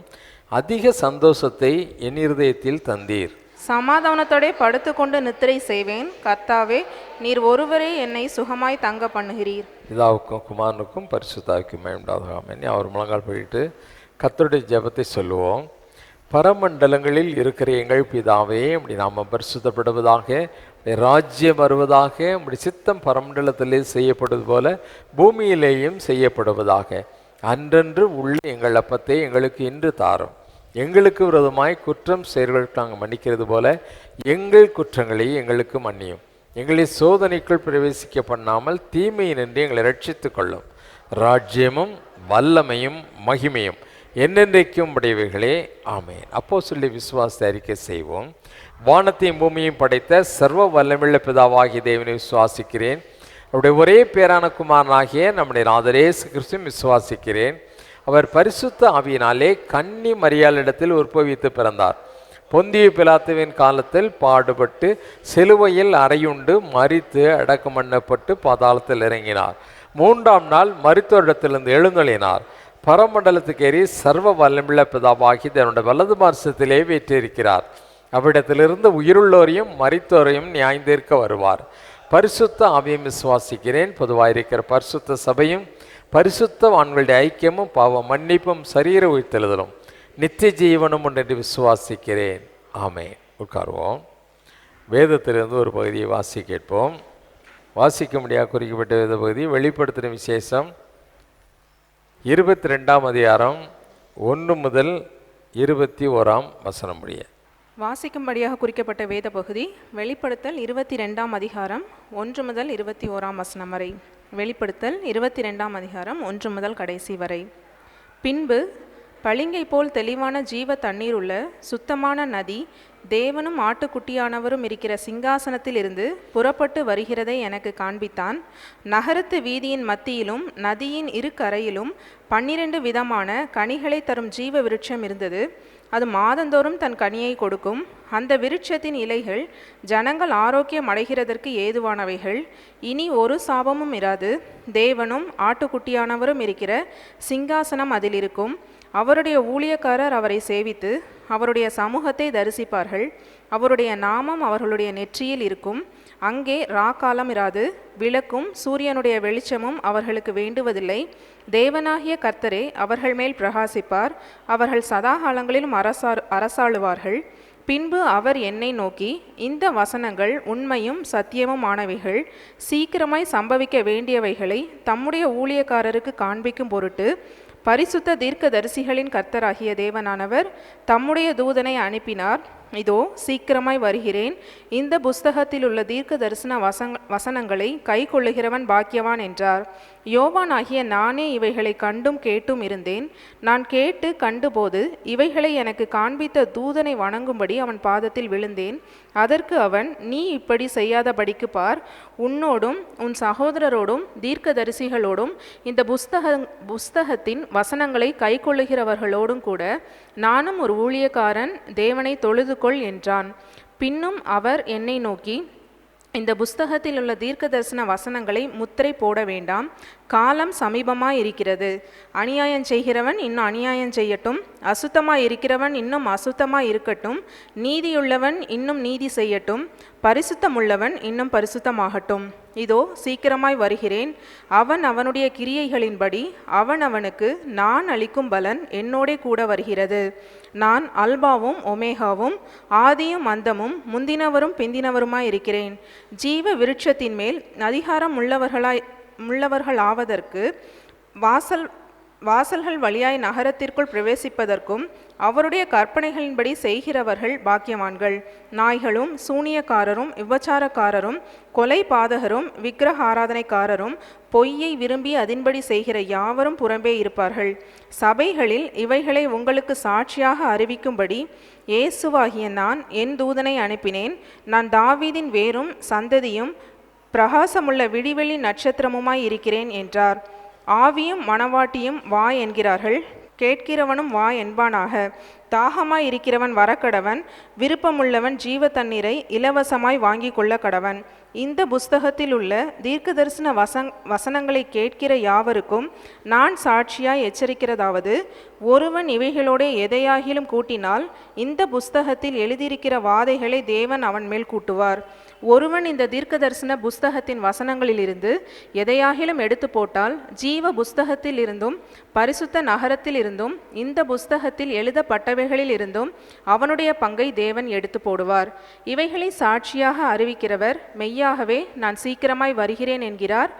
அதிக சந்தோஷத்தை என் இருதயத்தில் தந்தீர். சமாதானத்தோടെ படுத்துக்கொண்டு நித்திரை செய்வேன். கர்த்தாவே, நீர் ஒருவரே என்னை சுகமாய் தங்க பண்ணுகிறீர். பிதாவுக்கும் குமாரனுக்கும் பரிசுத்தாவுக்கும் மேம்டாதாமே. அவர் முழங்கால் போயிட்டு கர்த்தருடைய ஜெபத்தை சொல்லுவோம். பரமண்டலங்களில் இருக்கிற எங்கள் பிதாவே, அப்படி நாம் பரிசுத்தப்படுவதாக, ராஜ்யம் வருவதாக, அப்படி சித்தம் பரமண்டலத்திலே செய்யப்படுவது போல பூமியிலேயும் செய்யப்படுவதாக. அன்றன்று உள்ள எங்கள் அப்பத்தை எங்களுக்கு இன்று தாரும். எங்களுக்கு விரோதமாய் குற்றம் செயல்களுக்கு நாங்கள் மன்னிக்கிறது போல எங்கள் குற்றங்களை எங்களுக்கு மன்னியும். எங்களை சோதனைக்குள் பிரவேசிக்க பண்ணாமல் தீமையினின்று எங்களை ரட்சித்து கொள்ளும். ராஜ்யமும் வல்லமையும் மகிமையும் என்னென்றைக்கும் உடையவைகளே, ஆமென். அப்போஸ்தலருடைய விசுவாசத்தை அறிக்கை செய்வோம். வானத்தையும் பூமியையும் படைத்த சர்வ வல்லமையுள்ள பிதாவாகிய தேவனை விசுவாசிக்கிறேன். அவருடைய ஒரே பேரான குமாரனாகிய நம்முடைய நாதர் இயேசு கிறிஸ்துவையும் விசுவாசிக்கிறேன். அவர் பரிசுத்த ஆவியினாலே கன்னி மரியாளிடத்தில் உற்பவித்து பிறந்தார். பொந்திய பிலாத்துவின் காலத்தில் பாடுபட்டு சிலுவையில் அறையுண்டு மரித்து அடக்கம் பண்ணப்பட்டு பாதாளத்தில் இறங்கினார். 3ஆம் நாள் மரித்தோரிடத்திலிருந்து எழுந்தொழினார். பரமண்டலத்துக்கு ஏறி சர்வ வல்லமுள்ள பிதாவாகி தன்னுடைய வலது பார்சத்திலே வீற்றிருக்கிறார். அவ்விடத்திலிருந்து உயிருள்ளோரையும் மரித்தோரையும் நியாயந்தீர்க்க வருவார். பரிசுத்த ஆவியையும் விசுவாசிக்கிறேன். பொதுவாயிருக்கிற பரிசுத்த சபையும் பரிசுத்த ஆண்களுடைய ஐக்கியமும் பாவ மன்னிப்பும் சரீர உயிர்த்தெழுதலும் நித்திய ஜீவனும் ஒன்று விசுவாசிக்கிறேன். ஆமென். உட்காருவோம். வேதத்திலிருந்து ஒரு பகுதியை வாசி கேட்போம். வாசிக்க முடியாது குறிக்கப்பட்ட வேத பகுதி வெளிப்படுத்தின விசேஷம் 22ஆம் அதிகாரம் 1 முதல் 21ஆம் வசனம் முடிய. வாசிக்கும்படியாக குறிக்கப்பட்ட வேத பகுதி வெளிப்படுத்தல் 22ஆம் அதிகாரம் 1 முதல் 21ஆம் வசனம் வரை. வெளிப்படுத்தல் 22ஆம் அதிகாரம் 1 முதல் கடைசி வரை. பின்பு பளிங்கை போல் தெளிவான ஜீவ தண்ணீர் உள்ள சுத்தமான நதி தேவனும் ஆட்டுக்குட்டியானவரும் இருக்கிற சிங்காசனத்தில் இருந்து புறப்பட்டு வருகிறதை எனக்கு காண்பித்தான். நகரத்து வீதியின் மத்தியிலும் நதியின் இரு கரையிலும் 12 விதமான கனிகளை தரும் ஜீவ விருட்சம் இருந்தது. அது மாதந்தோறும் தன் கனியை கொடுக்கும். அந்த விருட்சத்தின் இலைகள் ஜனங்கள் ஆரோக்கியம் அடைகிறதற்கு ஏதுவானவைகள். இனி ஒரு சாபமும் இராது. தேவனும் ஆட்டுக்குட்டியானவரும் இருக்கிற சிங்காசனம் அதில் இருக்கும். அவருடைய ஊழியக்காரர் அவரை சேவித்து அவருடைய சமூகத்தை தரிசிப்பார்கள். அவருடைய நாமம் அவர்களுடைய நெற்றியில் இருக்கும். அங்கே ராக்காலம் இராது. விளக்கும் சூரியனுடைய வெளிச்சமும் அவர்களுக்கு வேண்டுவதில்லை. தேவனாகிய கர்த்தரே அவர்கள் மேல் பிரகாசிப்பார். அவர்கள் சதாகாலங்களிலும் அரசாளுவார்கள். பின்பு அவர் என்னை நோக்கி, இந்த வசனங்கள் உண்மையும் சத்தியமும் ஆனவைகள். சீக்கிரமாய் சம்பவிக்க வேண்டியவைகளை தம்முடைய ஊழியக்காரருக்கு காண்பிக்கும் பொருட்டு பரிசுத்த தீர்க்கதரிசிகளின் கர்த்தராகிய தேவனானவர் தம்முடைய தூதனை அனுப்பினார். இதோ சீக்கிரமாய் வருகிறேன். இந்த புஸ்தகத்தில் உள்ள தீர்க்க தரிசன வசனங்களை கை கொள்ளுகிறவன் பாக்கியவான் என்றார். யோவான் ஆகிய நானே இவைகளை கண்டும் கேட்டும் இருந்தேன். நான் கேட்டு கண்டுபோது இவைகளை எனக்கு காண்பித்த தூதனை வணங்கும்படி அவன் பாதத்தில் விழுந்தேன். அதற்கு அவன், நீ இப்படி செய்யாதபடிக்கு பார், உன்னோடும் உன் சகோதரரோடும் தீர்க்கதரிசிகளோடும் இந்த புஸ்தகத்தின் வசனங்களை கை கொள்ளுகிறவர்களோடும் கூட நானும் ஒரு ஊழியக்காரன், தேவனை தொழுதுகொள் என்றான். பின்னும் அவர் என்னை நோக்கி, இந்த புஸ்தகத்தில் உள்ள தீர்க்க தரிசன வசனங்களை முத்திரை போட வேண்டாம், காலம் சமீபமாய் இருக்கிறது. அநியாயம் செய்கிறவன் இன்னும் அநியாயம் செய்யட்டும், அசுத்தமாய் இருக்கிறவன் இன்னும் அசுத்தமாய் இருக்கட்டும், நீதியுள்ளவன் இன்னும் நீதி செய்யட்டும், பரிசுத்தமுள்ளவன் இன்னும் பரிசுத்தமாகட்டும். இதோ சீக்கிரமாய் வருகிறேன். அவன் அவனுடைய கிரியைகளின்படி அவன் அவனுக்கு நான் அளிக்கும் பலன் என்னோடே கூட வருகிறது. நான் அல்பாவும் ஒமேகாவும் ஆதியும் அந்தமும் முந்தினவரும் பிந்தினவருமாய் இருக்கிறேன். ஜீவ விருட்சத்தின் மேல் அதிகாரம் உள்ளவர்களாவதற்கு வாசல்கள் வழியாய் நகரத்திற்குள் பிரவேசிப்பதற்கும் அவருடைய கற்பனைகளின்படி செய்கிறவர்கள் பாக்கியவான்கள். நாய்களும் சூனியக்காரரும் விபச்சாரக்காரரும் கொலை பாதகரும் விக்கிரக ஆராதனைக்காரரும் பொய்யை விரும்பி அதின்படி செய்கிற யாவரும் புறம்பே இருப்பார்கள். சபைகளில் இவைகளை உங்களுக்கு சாட்சியாக அறிவிக்கும்படி இயேசுவாகிய நான் என் தூதனை அனுப்பினேன். நான் தாவீதின் வேரும் சந்ததியும் பிரகாசமுள்ள விடிவெளி நட்சத்திரமுமாய் இருக்கிறேன் என்றார். ஆவியும் மணவாட்டியும் வா என்கிறார்கள், கேட்கிறவனும் வா என்பானாக. தாகமாய் இருக்கிறவன் வரக்கடவன், விருப்பமுள்ளவன் ஜீவ தண்ணீரை இலவசமாய் வாங்கி கொள்ள கடவன். இந்த புஸ்தகத்தில் உள்ள தீர்க்க தரிசன வசனங்களை கேட்கிற யாவருக்கும் நான் சாட்சியாய் எச்சரிக்கிறதாவது, ஒருவன் இவைகளோட எதையாகிலும் கூட்டினால் இந்த புஸ்தகத்தில் எழுதியிருக்கிற வாதைகளை தேவன் அவன் மேல் கூட்டுவார். ஒருவன் இந்த தீர்க்க தரிசன புஸ்தகத்தின் வசனங்களிலிருந்து எதையாகிலும் எடுத்து போட்டால் ஜீவ புஸ்தகத்தில் இருந்தும் பரிசுத்த நகரத்தில் இருந்தும் இந்த புஸ்தகத்தில் எழுதப்பட்டவைகளில் இருந்தும் அவனுடைய பங்கை தேவன் எடுத்து போடுவார். இவைகளை சாட்சியாக அறிவிக்கிறவர் மெய்யாகவே நான் சீக்கிரமாய் வருகிறேன் என்கிறார்.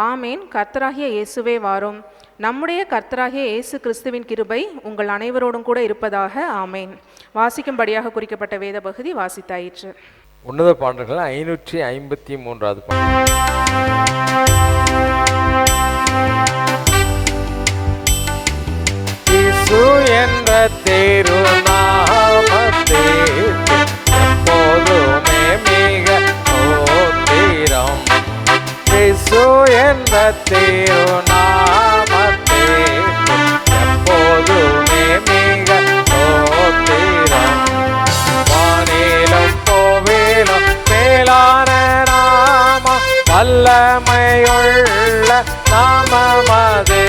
ஆமேன். கர்த்தராகிய இயேசுவே வாரும். நம்முடைய கர்த்தராகிய இயேசு கிறிஸ்துவின் கிருபை உங்கள் அனைவரோடும் கூட இருப்பதாக. ஆமேன். வாசிக்கும்படியாக குறிக்கப்பட்ட வேத பகுதி வாசித்தாயிற்று. உன்னத பாடல்கள் 553வது பாடல். இயேசு என்ற திருநாமத்திற்கு எப்போதுமே மிக ஸ்தோத்திரம். இயேசு என்ற திருநாமத்திற்கு எப்போதுமே மிக ஸ்தோத்திரம். வானிலும் கோவிலும் மேலான நாமம், வல்லமையுள்ள நாமமது.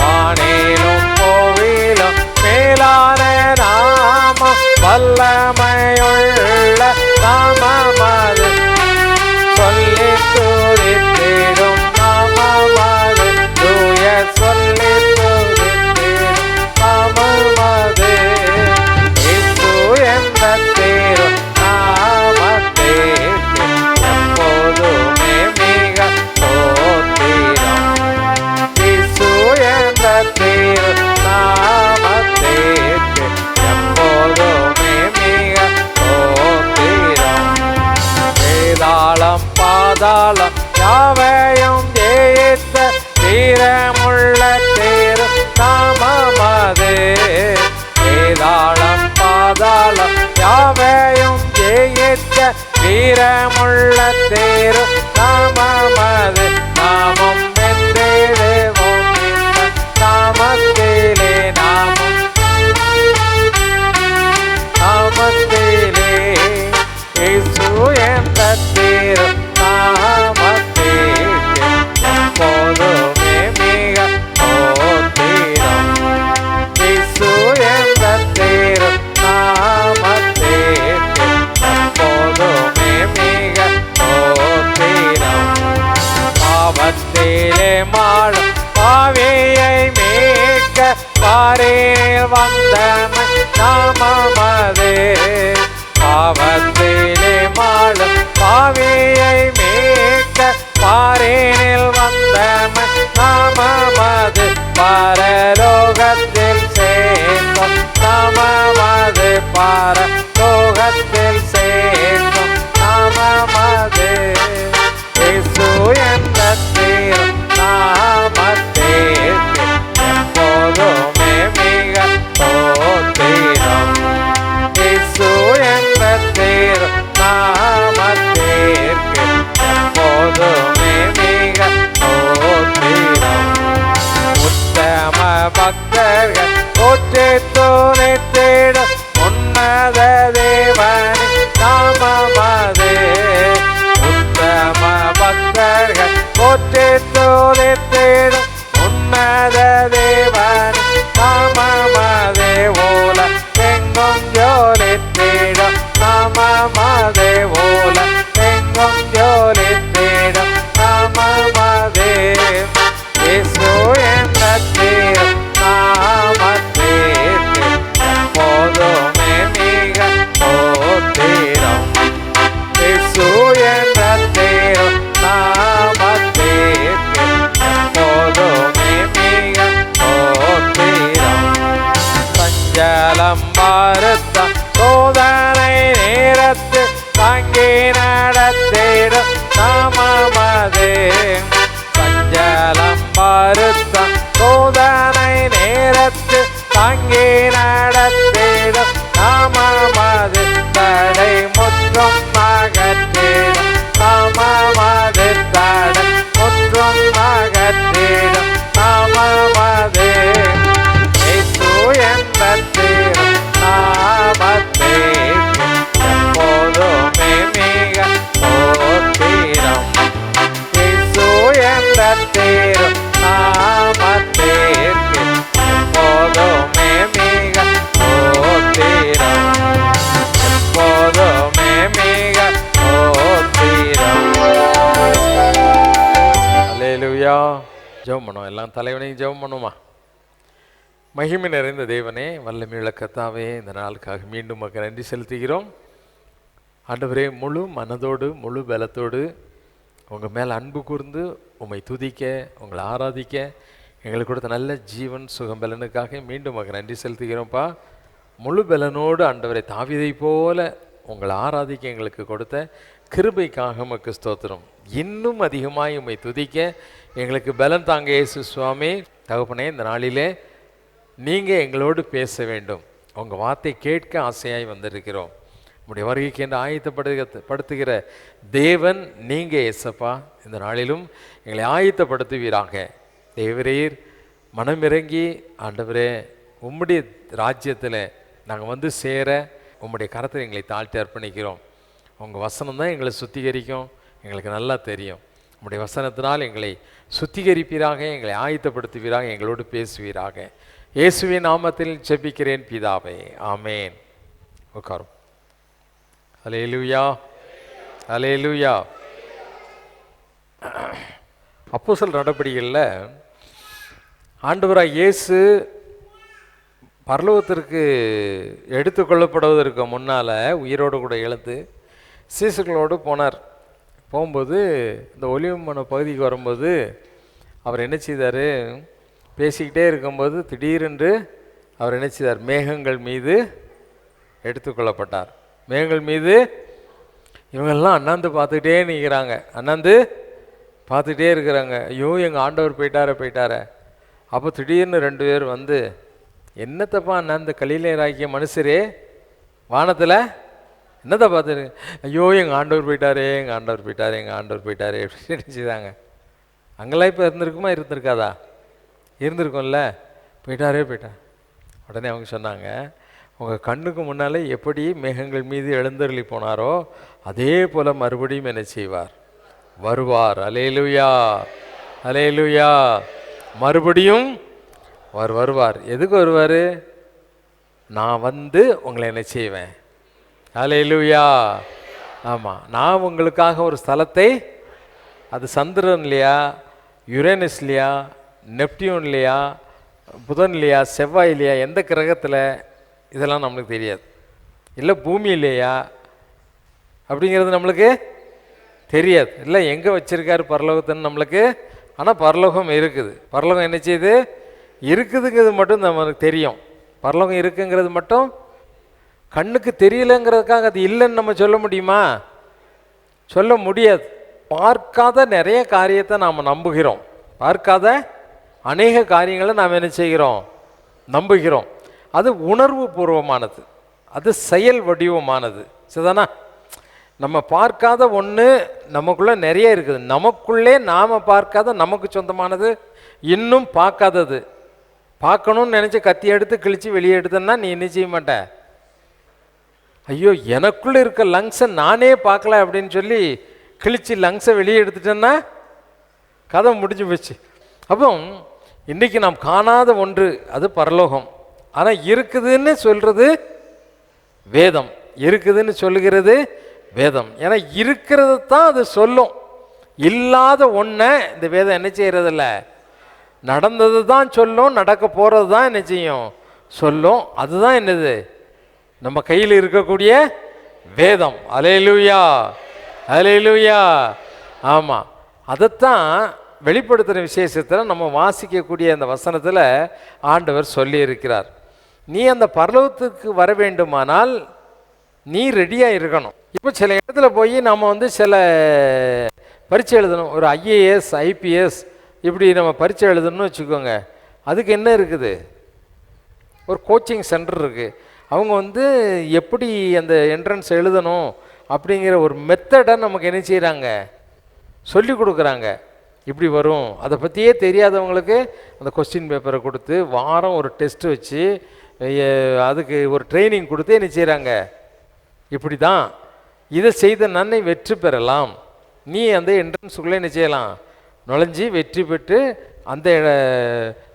வானிலும் கோவிலும் மேலான நாமம், வல்லமையுள்ள நாமமது. சொல்லி துதித்திடும் நாமமது, தூய சொல்லி துதித்திடும் நாமமது. இயேசு என்ற திரு நாமத்திற்கு எப்போதுமே மிக ஸ்தோத்திரம். இயேசு என்ற திரு நாமத்திற்கு எப்போதுமே மிக ஸ்தோத்திரம். வேதாளம் பாதாளம் யாவையும் ஜெயித்த தீரமுள்ள திரு நாமமது. வேதாளம் பாதாளம் யாவையும் ஜெயித்த வீரமுள்ள திரு நாமமது. நாமம் வென்றிடுவோம் இந்த நாமத்திலே, நாமம் நாமத்திலே. இயேசு என்ற திரு நாமத்திற்கு எப்போதுமே மிக ஸ்தோத்திரம். இயேசு என்ற திரு நாமத்திற்கு எப்போதுமே மிக ஸ்தோத்திரம். பாவத்திலே மாளும் பாவியை மீட்க பாரில் வந்தவன் நாமமது. பாவத்திலே மாளும் பாவியை மீட்க பாரினில் வந்தவன் நாமமது. பரலோகத்தில் சேர்க்கும் நாமமது, பரலோகத்தில் சேர்க்கும் நாமமது. இயேசு என்ற திரு நாமத்திற்கு எப்போதுமே மிக ஸ்தோத்திரம். இயேசு என்ற திரு நாமத்திற்கு எப்போதுமே மிக ஸ்தோத்திரம். உத்தம பக்தர்கள் போற்றி துதித்திடும் உன்னத தேவனின் நாமமது. உத்தம பக்தர்கள் போற்றி துதித்திடும் உன்னத தேவனின் நாமமது. ஓல எங்கும் ஜோலித்திடும் நாமமது. ஓல எங்கும் ஜோலித்திடும் ஹalleluya. ஜெபம் பண்ணுவோம். எல்லாம் தலைவனையும் ஜெபம் பண்ணுமா. மகிமை நிறைந்த தேவனே, வல்லமையுள்ள கர்த்தாவே, இந்த நாளுக்காக மீண்டும் உமக்கு நன்றி செலுத்துகிறோம். ஆண்டவரே, முழு மனதோடு முழு பலத்தோடு உங்கள் மேல் அன்பு கூர்ந்து உம்மை துதிக்க, உங்களை ஆராதிக்க எங்களுக்கு கொடுத்த நல்ல ஜீவன் சுகம் பலனுக்காக மீண்டும் உமக்கு நன்றி செலுத்துகிறோம்ப்பா. முழு பலனோடு ஆண்டவரை தாவீதை போல உங்களை ஆராதிக்க எங்களுக்கு கொடுத்த கிருபைக்காக உமக்கு ஸ்தோத்திரம். இன்னும் அதிகமாக உம்மை துதிக்க எங்களுக்கு பலன் தாங்க இயேசு சுவாமி. தகப்பனே, இந்த நாளிலே நீங்கள் எங்களோடு பேச வேண்டும். உங்கள் வார்த்தை கேட்க ஆசையாய் வந்திருக்கிறோம். உங்களுடைய வருகைக்கு என்று ஆயத்தப்படுத்துகிற தேவன் நீங்கள் ஏசப்பா. இந்த நாளிலும் எங்களை ஆயத்தப்படுத்துவீராக. தேவரீர் மனமிறங்கி ஆண்டவரே, உம்முடைய ராஜ்யத்தில் நாங்கள் வந்து சேர உம்முடைய கரத்தில் எங்களை தாழ்த்தி அர்ப்பணிக்கிறோம். உங்கள் வசனம் தான் எங்களை சுத்திகரிக்கும், எங்களுக்கு நல்லா தெரியும். உம்முடைய வசனத்தினால் எங்களை சுத்திகரிப்பீராக, எங்களை ஆயத்தப்படுத்துவீராக, எங்களோடு பேசுவீராக. இயேசுவின் நாமத்தில் ஜெபிக்கிறேன் பிதாவே, ஆமேன். உட்காரும். ஹல்லேலூயா, ஹல்லேலூயா. அப்போஸ்தலர் நடபடிகளில் ஆண்டவராய் இயேசு பரலோகத்திற்கு எடுத்துக்கொள்ளப்படுவதற்கு முன்னால் உயிரோடு கூட எழுந்து சீசர்களோடு போனார். போகும்போது இந்த ஒலிவமன பகுதிக்கு வரும்போது அவர் என்ன செய்தார், பேசிக்கிட்டே இருக்கும்போது திடீரென்று அவர் என்ன செய்தார், மேகங்கள் மீது எடுத்துக்கொள்ளப்பட்டார். மேகங்கள் மீது இவங்கெல்லாம் அண்ணாந்து பார்த்துக்கிட்டே நிற்கிறாங்க, அண்ணாந்து பார்த்துக்கிட்டே இருக்கிறாங்க. ஐயோ, எங்கள் ஆண்டவர் போயிட்டார. அப்போ திடீர்னு 2 பேர் வந்து, என்னத்தப்பா அண்ணாந்து கலிலேயராகிய மனுஷரே, வானத்தில் என்னத்தை பார்த்துரு, ஐயோ எங்கள் ஆண்டவர் போயிட்டாரே அப்படின்னு நினச்சிதாங்க. அங்கெல்லாம் இப்போ இருந்திருக்காதா? இருந்திருக்கும்ல. போயிட்டார். உடனே அவங்க சொன்னாங்க, உங்கள் கண்ணுக்கு முன்னாலே எப்படி மேகங்கள் மீது எழுந்தருளி போனாரோ அதே போல் மறுபடியும் என்ன செய்வார், வருவார். அல்லேலூயா, அல்லேலூயா. மறுபடியும் வருவார். எதுக்கு வருவார்? நான் வந்து உங்களை என்ன செய்வேன். அல்லேலூயா. ஆமாம், நான் உங்களுக்காக ஒரு ஸ்தலத்தை, அது சந்திரன் இல்லையா, யுரேனஸ் இல்லையா, நெப்டியூன் இல்லையா, புதன் இல்லையா, செவ்வாய் இல்லையா, எந்த கிரகத்தில், இதெல்லாம் நம்மளுக்கு தெரியாது. இல்லை பூமி இல்லையா அப்படிங்கிறது நம்மளுக்கு தெரியாது. இல்லை எங்கே வச்சுருக்காரு பரலோகத்துன்னு நம்மளுக்கு. ஆனால் பரலோகம் இருக்குது. பரலோகம் என்ன செய்யுது, இருக்குதுங்கிறது மட்டும் நம்மளுக்கு தெரியும். பரலோகம் இருக்குங்கிறது மட்டும் கண்ணுக்கு தெரியலைங்கிறதுக்காக அது இல்லைன்னு நம்ம சொல்ல முடியுமா? சொல்ல முடியாது. பார்க்காத நிறைய காரியத்தை நாம் நம்புகிறோம். பார்க்காத அநேக காரியங்களை நாம் என்ன செய்கிறோம், நம்புகிறோம். அது உணர்வு பூர்வமானது, அது செயல் வடிவமானது. சரிதானா? நம்ம பார்க்காத ஒன்று நமக்குள்ளே நிறைய இருக்குது. நமக்குள்ளே நாம் பார்க்காத, நமக்கு சொந்தமானது, இன்னும் பார்க்காதது. பார்க்கணும்னு நினச்சி கத்தி எடுத்து கிழித்து வெளியே எடுத்தேன்னா நீ என்ன செய்ய மாட்ட. ஐயோ, எனக்குள்ளே இருக்க லங்ஸை நானே பார்க்கல அப்படின்னு சொல்லி கிழிச்சு லங்ஸை வெளியே எடுத்துட்டேன்னா கதை முடிஞ்சு போச்சு. அப்போ இன்றைக்கி நாம் காணாத ஒன்று அது பரலோகம். ஆனால் இருக்குதுன்னு சொல்கிறது வேதம், இருக்குதுன்னு சொல்லுகிறது வேதம். ஏன்னா இருக்கிறது தான் அது சொல்லும். இல்லாத ஒன்றை இந்த வேதம் என்ன செய்கிறதில்ல, நடந்தது தான் சொல்லும், நடக்க போகிறது தான் என்ன செய்யும், சொல்லும். அதுதான் என்னது, நம்ம கையில் இருக்கக்கூடிய வேதம். அல்லேலூயா, அல்லேலூயா. ஆமாம், அதைத்தான் வெளிப்படுத்துகிற விசேஷத்தில் நம்ம வாசிக்கக்கூடிய அந்த வசனத்தில் ஆண்டவர் சொல்லியிருக்கிறார். நீ அந்த பரலோகத்துக்கு வர வேண்டுமானால் நீ ரெடியாக இருக்கணும். இப்போ சில இடத்துல போய் நம்ம வந்து சில பரீட்சை எழுதணும். ஒரு IAS IPS இப்படி நம்ம பரீட்சை எழுதணும்னு வச்சுக்கோங்க. அதுக்கு என்ன இருக்குது, ஒரு கோச்சிங் சென்டர் இருக்குது. அவங்க வந்து எப்படி அந்த என்ட்ரன்ஸ் எழுதணும் அப்படிங்கிற ஒரு மெத்தடை நமக்கு என்ன செய்கிறாங்க, சொல்லி கொடுக்குறாங்க. இப்படி வரும். அதை பற்றியே தெரியாதவங்களுக்கு அந்த கொஸ்டின் பேப்பரை கொடுத்து வாரம் ஒரு டெஸ்ட்டு வச்சு அதுக்கு ஒரு ட்ரைனிங் கொடுத்து என்ன செய்கிறாங்க, இப்படி தான் இதை செய்த நன்மை வெற்றி பெறலாம். நீ அந்த என்ட்ரன்ஸுக்குள்ளே என்ன செய்யலாம், நுழைஞ்சி வெற்றி பெற்று அந்த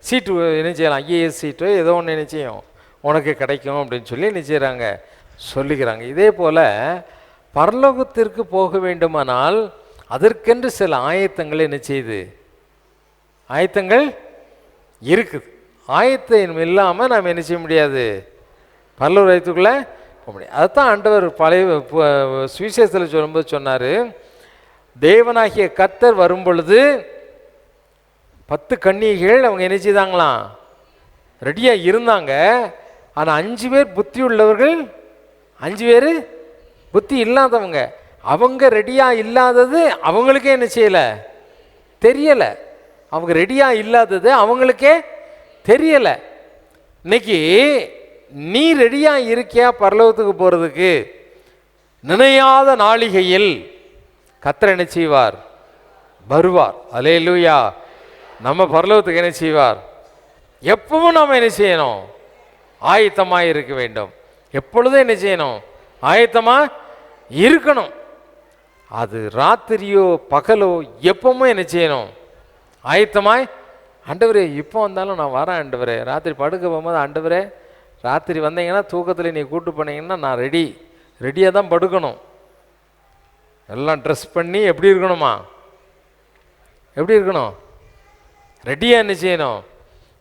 சீட்டு என்ன செய்யலாம், IAS சீட்டோ ஏதோ ஒன்று என்ன செய்யும் உனக்கு கிடைக்கும் அப்படின்னு சொல்லி என்ன செய்கிறாங்க, சொல்லிக்கிறாங்க. இதே போல் பரலோகத்திற்கு போக வேண்டுமானால் அதற்கென்று சில ஆயத்தங்களை என்ன செய்யுது, ஆயத்தங்கள் இருக்குது. ஆயத்தம் இல்லாமல் நாம் என்ன செய்ய முடியாது, பரலோக ராஜ்யத்துக்குள்ளே போக முடியாது. அதுதான் ஆண்டவர் பழைய சுவிசேஷத்தில் சொல்லும்போது சொன்னார், தேவனாகிய கர்த்தர் வரும் பொழுது 10 கன்னிகைகள் அவங்க என்ன செய்தாங்களாம், ரெடியாக இருந்தாங்க. ஆனால் 5 பேர் புத்தி உள்ளவர்கள், 5 பேர் புத்தி இல்லாதவங்க. அவங்க ரெடியாக இல்லாதது அவங்களுக்கே என்ன செய்யலை, தெரியலை. அவங்க ரெடியாக இல்லாதது அவங்களுக்கே தெரியலை. இன்னைக்கு நீ ரெடியாக இருக்கியா பரலோகத்துக்கு போகிறதுக்கு? நினையாத நாளிகையில் கர்த்தர் என்ன செய்வார், வருவார். அல்லேலூயா. நம்ம பரலோகத்துக்கு என்ன செய்வார்? எப்பவும் நாம் என்ன செய்யணும், ஆயத்தமாக இருக்க வேண்டும். எப்பொழுதும் என்ன செய்யணும், ஆயத்தமாக இருக்கணும். அது ராத்திரியோ பகலோ எப்பவும் என்ன செய்யணும், ஆயத்தமாய். ஆண்டவரே இப்போ வந்தாலும் நான் வரேன் ஆண்டவரே, ராத்திரி படுக்க போகும்போது ஆண்டவரே ராத்திரி வந்தீங்கன்னா தூக்கத்தில் நீ கூட்டு போனீங்கன்னா நான் ரெடியாக தான் படுக்கணும். எல்லாம் ட்ரெஸ் பண்ணி எப்படி இருக்கணுமா, எப்படி இருக்கணும், ரெடியாக என்ன செய்யணும்,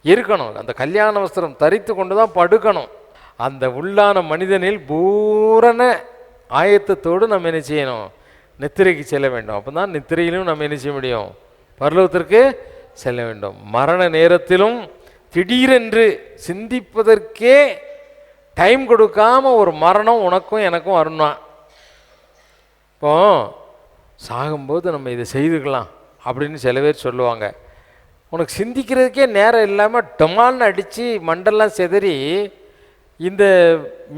இருக்கணும். அந்த கல்யாண வஸ்திரம் தரித்து கொண்டு தான் படுக்கணும். அந்த உள்ளான மனிதனில் பூரண ஆயத்தத்தோடு நம்ம என்ன செய்யணும், நித்திரைக்கு செல்ல வேண்டும். அப்போ தான் நித்திரையிலும் நம்ம என்ன செய்ய முடியும், பரலோகத்திற்கு செல்ல வேண்டும். மரண நேரத்திலும் திடீரென்று சிந்திப்பதற்கே டைம் கொடுக்காம ஒரு மரணம் உனக்கும் எனக்கும் வரணும். இப்போ சாகும்போது நம்ம இதை செய்துக்கலாம் அப்படின்னு சில பேர் சொல்லுவாங்க. உனக்கு சிந்திக்கிறதுக்கே நேரம் இல்லாமல் டமால்னு அடித்து மண்டெல்லாம் செதறி இந்த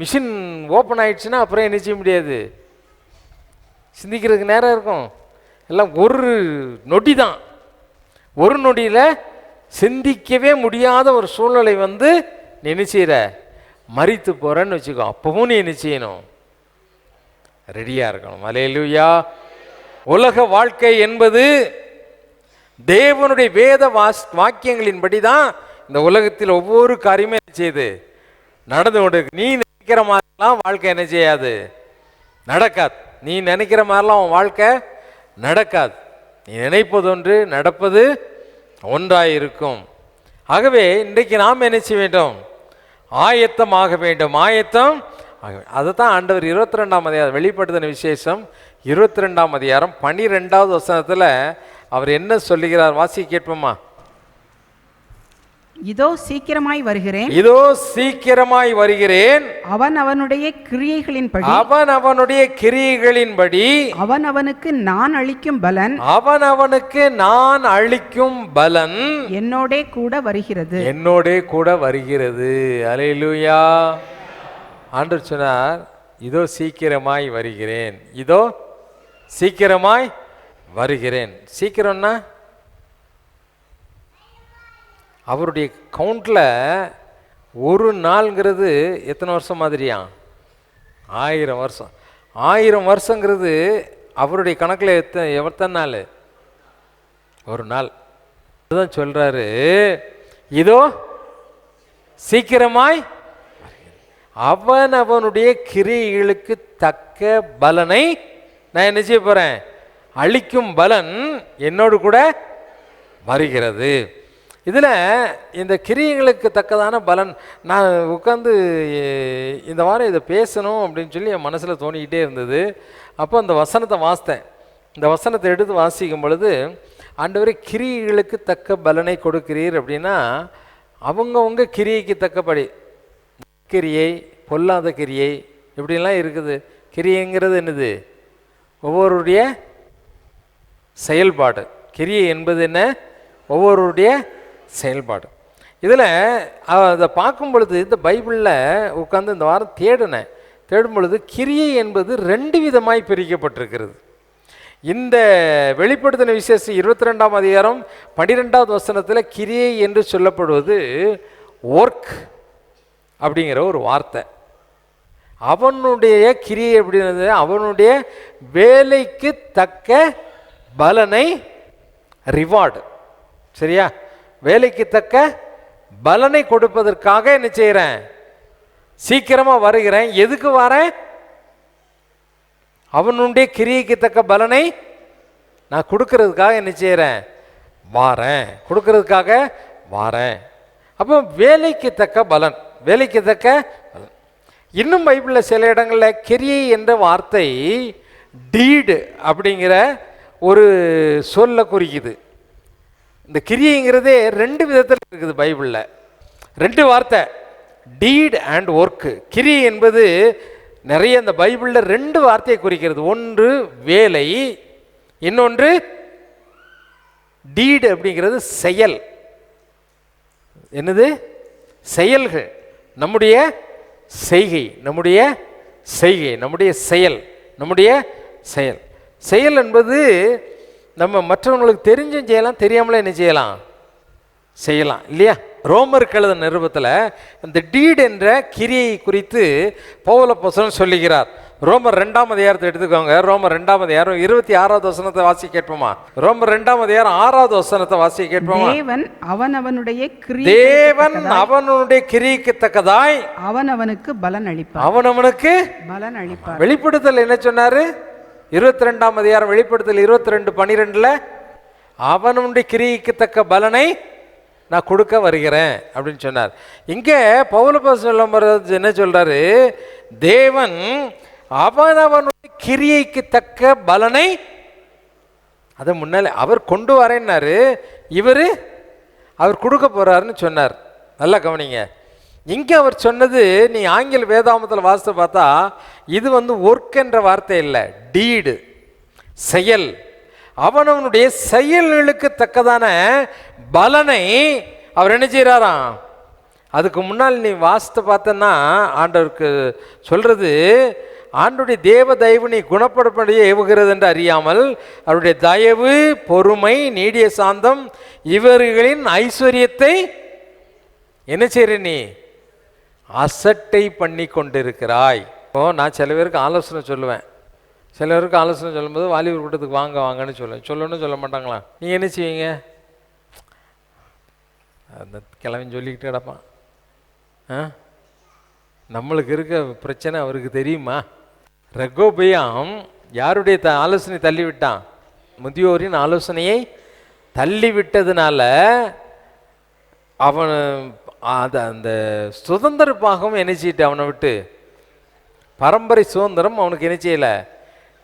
மிஷின் ஓப்பன் ஆயிடுச்சுன்னா அப்புறம் என்ன செய்ய முடியாது, சிந்திக்கிறதுக்கு நேரம் இருக்கும். எல்லாம் ஒரு நொடி தான். ஒரு நொடியில் சிந்திக்கவே முடியாத ஒரு சூழ்நிலை வந்து நீ என்ன செய்கிற, மரித்து போகிறன்னு வச்சுக்கோ. அப்பவும் நீ என்ன செய்யணும், ரெடியாக இருக்கணும். அல்லேலூயா. உலக வாழ்க்கை என்பது தேவனுடைய வேத வாக்கியங்களின்படி தான் இந்த உலகத்தில் ஒவ்வொரு காரியமே என்ன செய்யுது, நடந்து கொண்டு. நீ நினைக்கிற மாதிரிலாம் வாழ்க்கை என்ன செய்யாது, நடக்காது. நீ நினைக்கிற மாதிரிலாம் உன் வாழ்க்கை நடக்காது. நீ நினைப்பது ஒன்று, நடப்பது ஒன்றாயிருக்கும். ஆகவே இன்றைக்கு நாம் என்ன செய்ய வேண்டும், ஆயத்தமாக வேண்டும். ஆயத்தம் அதை தான் ஆண்டவர் 22ஆம் அதிகாரம் வெளிப்படுத்தின விசேஷம் 22ஆம் அதிகாரம் 12வது வசனத்தில் அவர் என்ன சொல்லுகிறார், வாசி கேட்போமா? இதோ சீக்கிரமாய் வருகிறேன், இதோ சீக்கிரமாய் வருகிறேன், அவன் அவனுடைய கிரியைகளின்படி அவன் அவனுக்கு நான் அளிக்கும் பலன் என்னோடே கூட வருகிறது. அல்லேலூயா. ஆண்டவர் சொன்னார், இதோ சீக்கிரமாய் வருகிறேன், இதோ சீக்கிரமாய் வருகிறேன். சீக்கிரம்னா அவருடைய கவுண்டில் ஒரு நாள்ங்கிறது எத்தனை வருஷம் மாதிரியா, 1000 வருஷம். 1000 வருஷங்கிறது அவருடைய கணக்கில் எத்தனை நாள், ஒரு நாள். அதுதான் சொல்கிறாரு, இதோ சீக்கிரமாய் அவன் அவனுடைய கிரியைகளுக்கு தக்க பலனை நான் என்ன செய்ய போகிறேன், அளிக்கும் பலன் என்னோடு கூட வருகிறது. இதில் இந்த கிரியைகளுக்கு தக்கதான பலன், நான் உட்காந்து இந்த வாரம் இதை பேசணும் அப்படின்னு சொல்லி என் மனசில் தோணிக்கிட்டே இருந்தது. அப்போ அந்த வசனத்தை வாசித்தேன். இந்த வசனத்தை எடுத்து வாசிக்கும் பொழுது, ஆண்டவரே கிரியைகளுக்கு தக்க பலனை கொடுக்கிறீர் அப்படின்னா அவங்கவுங்க கிரியைக்கு தக்கபடி, கிரியை பொல்லாத கிரியை இப்படிலாம் இருக்குது. கிரியைங்கிறது என்னது, ஒவ்வொருடைய செயல்பாடு. கிரியை என்பது என்ன, ஒவ்வொருடைய செயல்பாடு. இதில் அதை பார்க்கும் பொழுது இந்த பைபிளில் உட்காந்து இந்த வாரம் தேடும் பொழுது கிரியை என்பது 2 விதமாய் பிரிக்கப்பட்டிருக்கிறது. இந்த வெளிப்படுத்தின விசேஷம் 22ஆம் அதிகாரம் 12வது வசனத்தில் கிரியை என்று சொல்லப்படுவது ஒர்க் அப்படிங்கிற ஒரு வார்த்தை. அவனுடைய கிரியை அப்படின்றது அவனுடைய வேலைக்கு தக்க பலனை, ரிவார்டு. சரியா? வேலைக்கு தக்க பலனை கொடுப்பதற்காக என்ன செய்கிறேன், சீக்கிரமாக வருகிறேன். எதுக்கு வரேன், அவனுடைய கிரியைக்கு தக்க பலனை நான் கொடுக்கறதுக்காக என்ன செய்கிறேன், வாரேன், கொடுக்கறதுக்காக வாரேன். அப்போ வேலைக்கு தக்க பலன், வேலைக்கு தக்க பலன். இன்னும் பைபிளில் சில இடங்களில் கிரியை என்ற வார்த்தை டீடு அப்படிங்கிற ஒரு சொல்ல குறிக்குது. இந்த கிரியைங்கிறதே 2 விதத்தில் இருக்குது பைபிளில். 2 வார்த்தை, டீட் அண்ட் ஒர்க்கு. கிரியை என்பது நிறைய இந்த பைபிளில் 2 வார்த்தையை குறிக்கிறது. ஒன்று வேலை, இன்னொன்று டீடு அப்படிங்கிறது செயல். என்னது? செயல்கள். நம்முடைய செய்கை, நம்முடைய செய்கை, நம்முடைய செயல், நம்முடைய செயல். செயல் என்பது நம்ம மற்றவங்களுக்கு தெரிஞ்சும் செய்யலாம், தெரியாமலே என்ன செய்யலாம், செய்யலாம் இல்லையா? ரோமருக்கு எழுதின நிருபத்தில் இந்த டீட் என்ற கிரியை குறித்து பவுல் அப்போஸ்தலன் சொல்லுகிறார். ரோமர் 2ஆம் அதிகாரத்தை எடுத்துக்கோங்க. ரோமர் 2ஆம் அதிகாரம் 26வது வசனத்தை வாசி கேட்போமா? ரோமர் 2ஆம் அதிகாரம் 6வது வசனத்தை வாசி கேட்போமா? தேவன் அவனவனுடைய கிரியைக்கு தக்கதாய் அவனவனுக்கு பலன் அளிப்பார். அவனவனுக்கு பலன் அளிப்பார். வெளிப்படுத்தல் என்ன சொன்னாரு? 22ஆம் அதிகாரம் வெளிப்படுத்தல் 22:12 அவனுடைய கிரியைக்கு தக்க பலனை நான் கொடுக்க வருகிறேன் அப்படின்னு சொன்னார். இங்கே பவுல் அப்போஸ்தலன் என்ன சொல்றாரு? தேவன் அவனவனுடைய கிரியைக்கு தக்க பலனை அதை முன்னாலே அவர் கொண்டு வரேன்னாரு, அவர் கொடுக்க போறாருன்னு சொன்னார். நல்லா கவனிங்க. இங்கே அவர் சொன்னது, நீ ஆங்கில வேதாமத்தில் வாசித்து பார்த்தா இது ஒர்க் என்ற வார்த்தை இல்லை, டீடு, செயல். அவனவனுடைய செயல்களுக்கு தக்கதான பலனை அவர் என்ன செய்கிறாராம். அதுக்கு முன்னால் நீ வாசித்து பார்த்தன்னா ஆண்டவருக்கு சொல்றது, ஆண்டுடைய தேவ தயவு நீ குணப்படும்படியே ஏவுகிறது என்று அறியாமல் அவருடைய தயவு, பொறுமை, நீடிய சாந்தம் இவர்களின் ஐஸ்வர்யத்தை என்ன செய்ற நீ அசட்டை பண்ணி கொண்டிருக்கிறாய். இப்போ நான் சில பேருக்கு ஆலோசனை சொல்லுவேன். சில பேருக்கு ஆலோசனை சொல்லும்போது வாலிபர் கூட்டத்துக்கு வாங்க வாங்கன்னு சொல்லணும்னு சொல்ல மாட்டாங்களா? நீங்கள் என்ன செய்வீங்க? அந்த கிழவன் சொல்லிக்கிட்டு கிடப்பான். நம்மளுக்கு இருக்க பிரச்சனை அவருக்கு தெரியுமா? ரெகோபெயாம் யாருடைய ஆலோசனை தள்ளிவிட்டான்? முதியோரின் ஆலோசனையை தள்ளிவிட்டதுனால அவன் அந்த சுதந்திர பாகம் என்ன செய்யிட்டு அவனை விட்டு பரம்பரை சுதந்திரம் அவனுக்கு என்ன செய்யலை,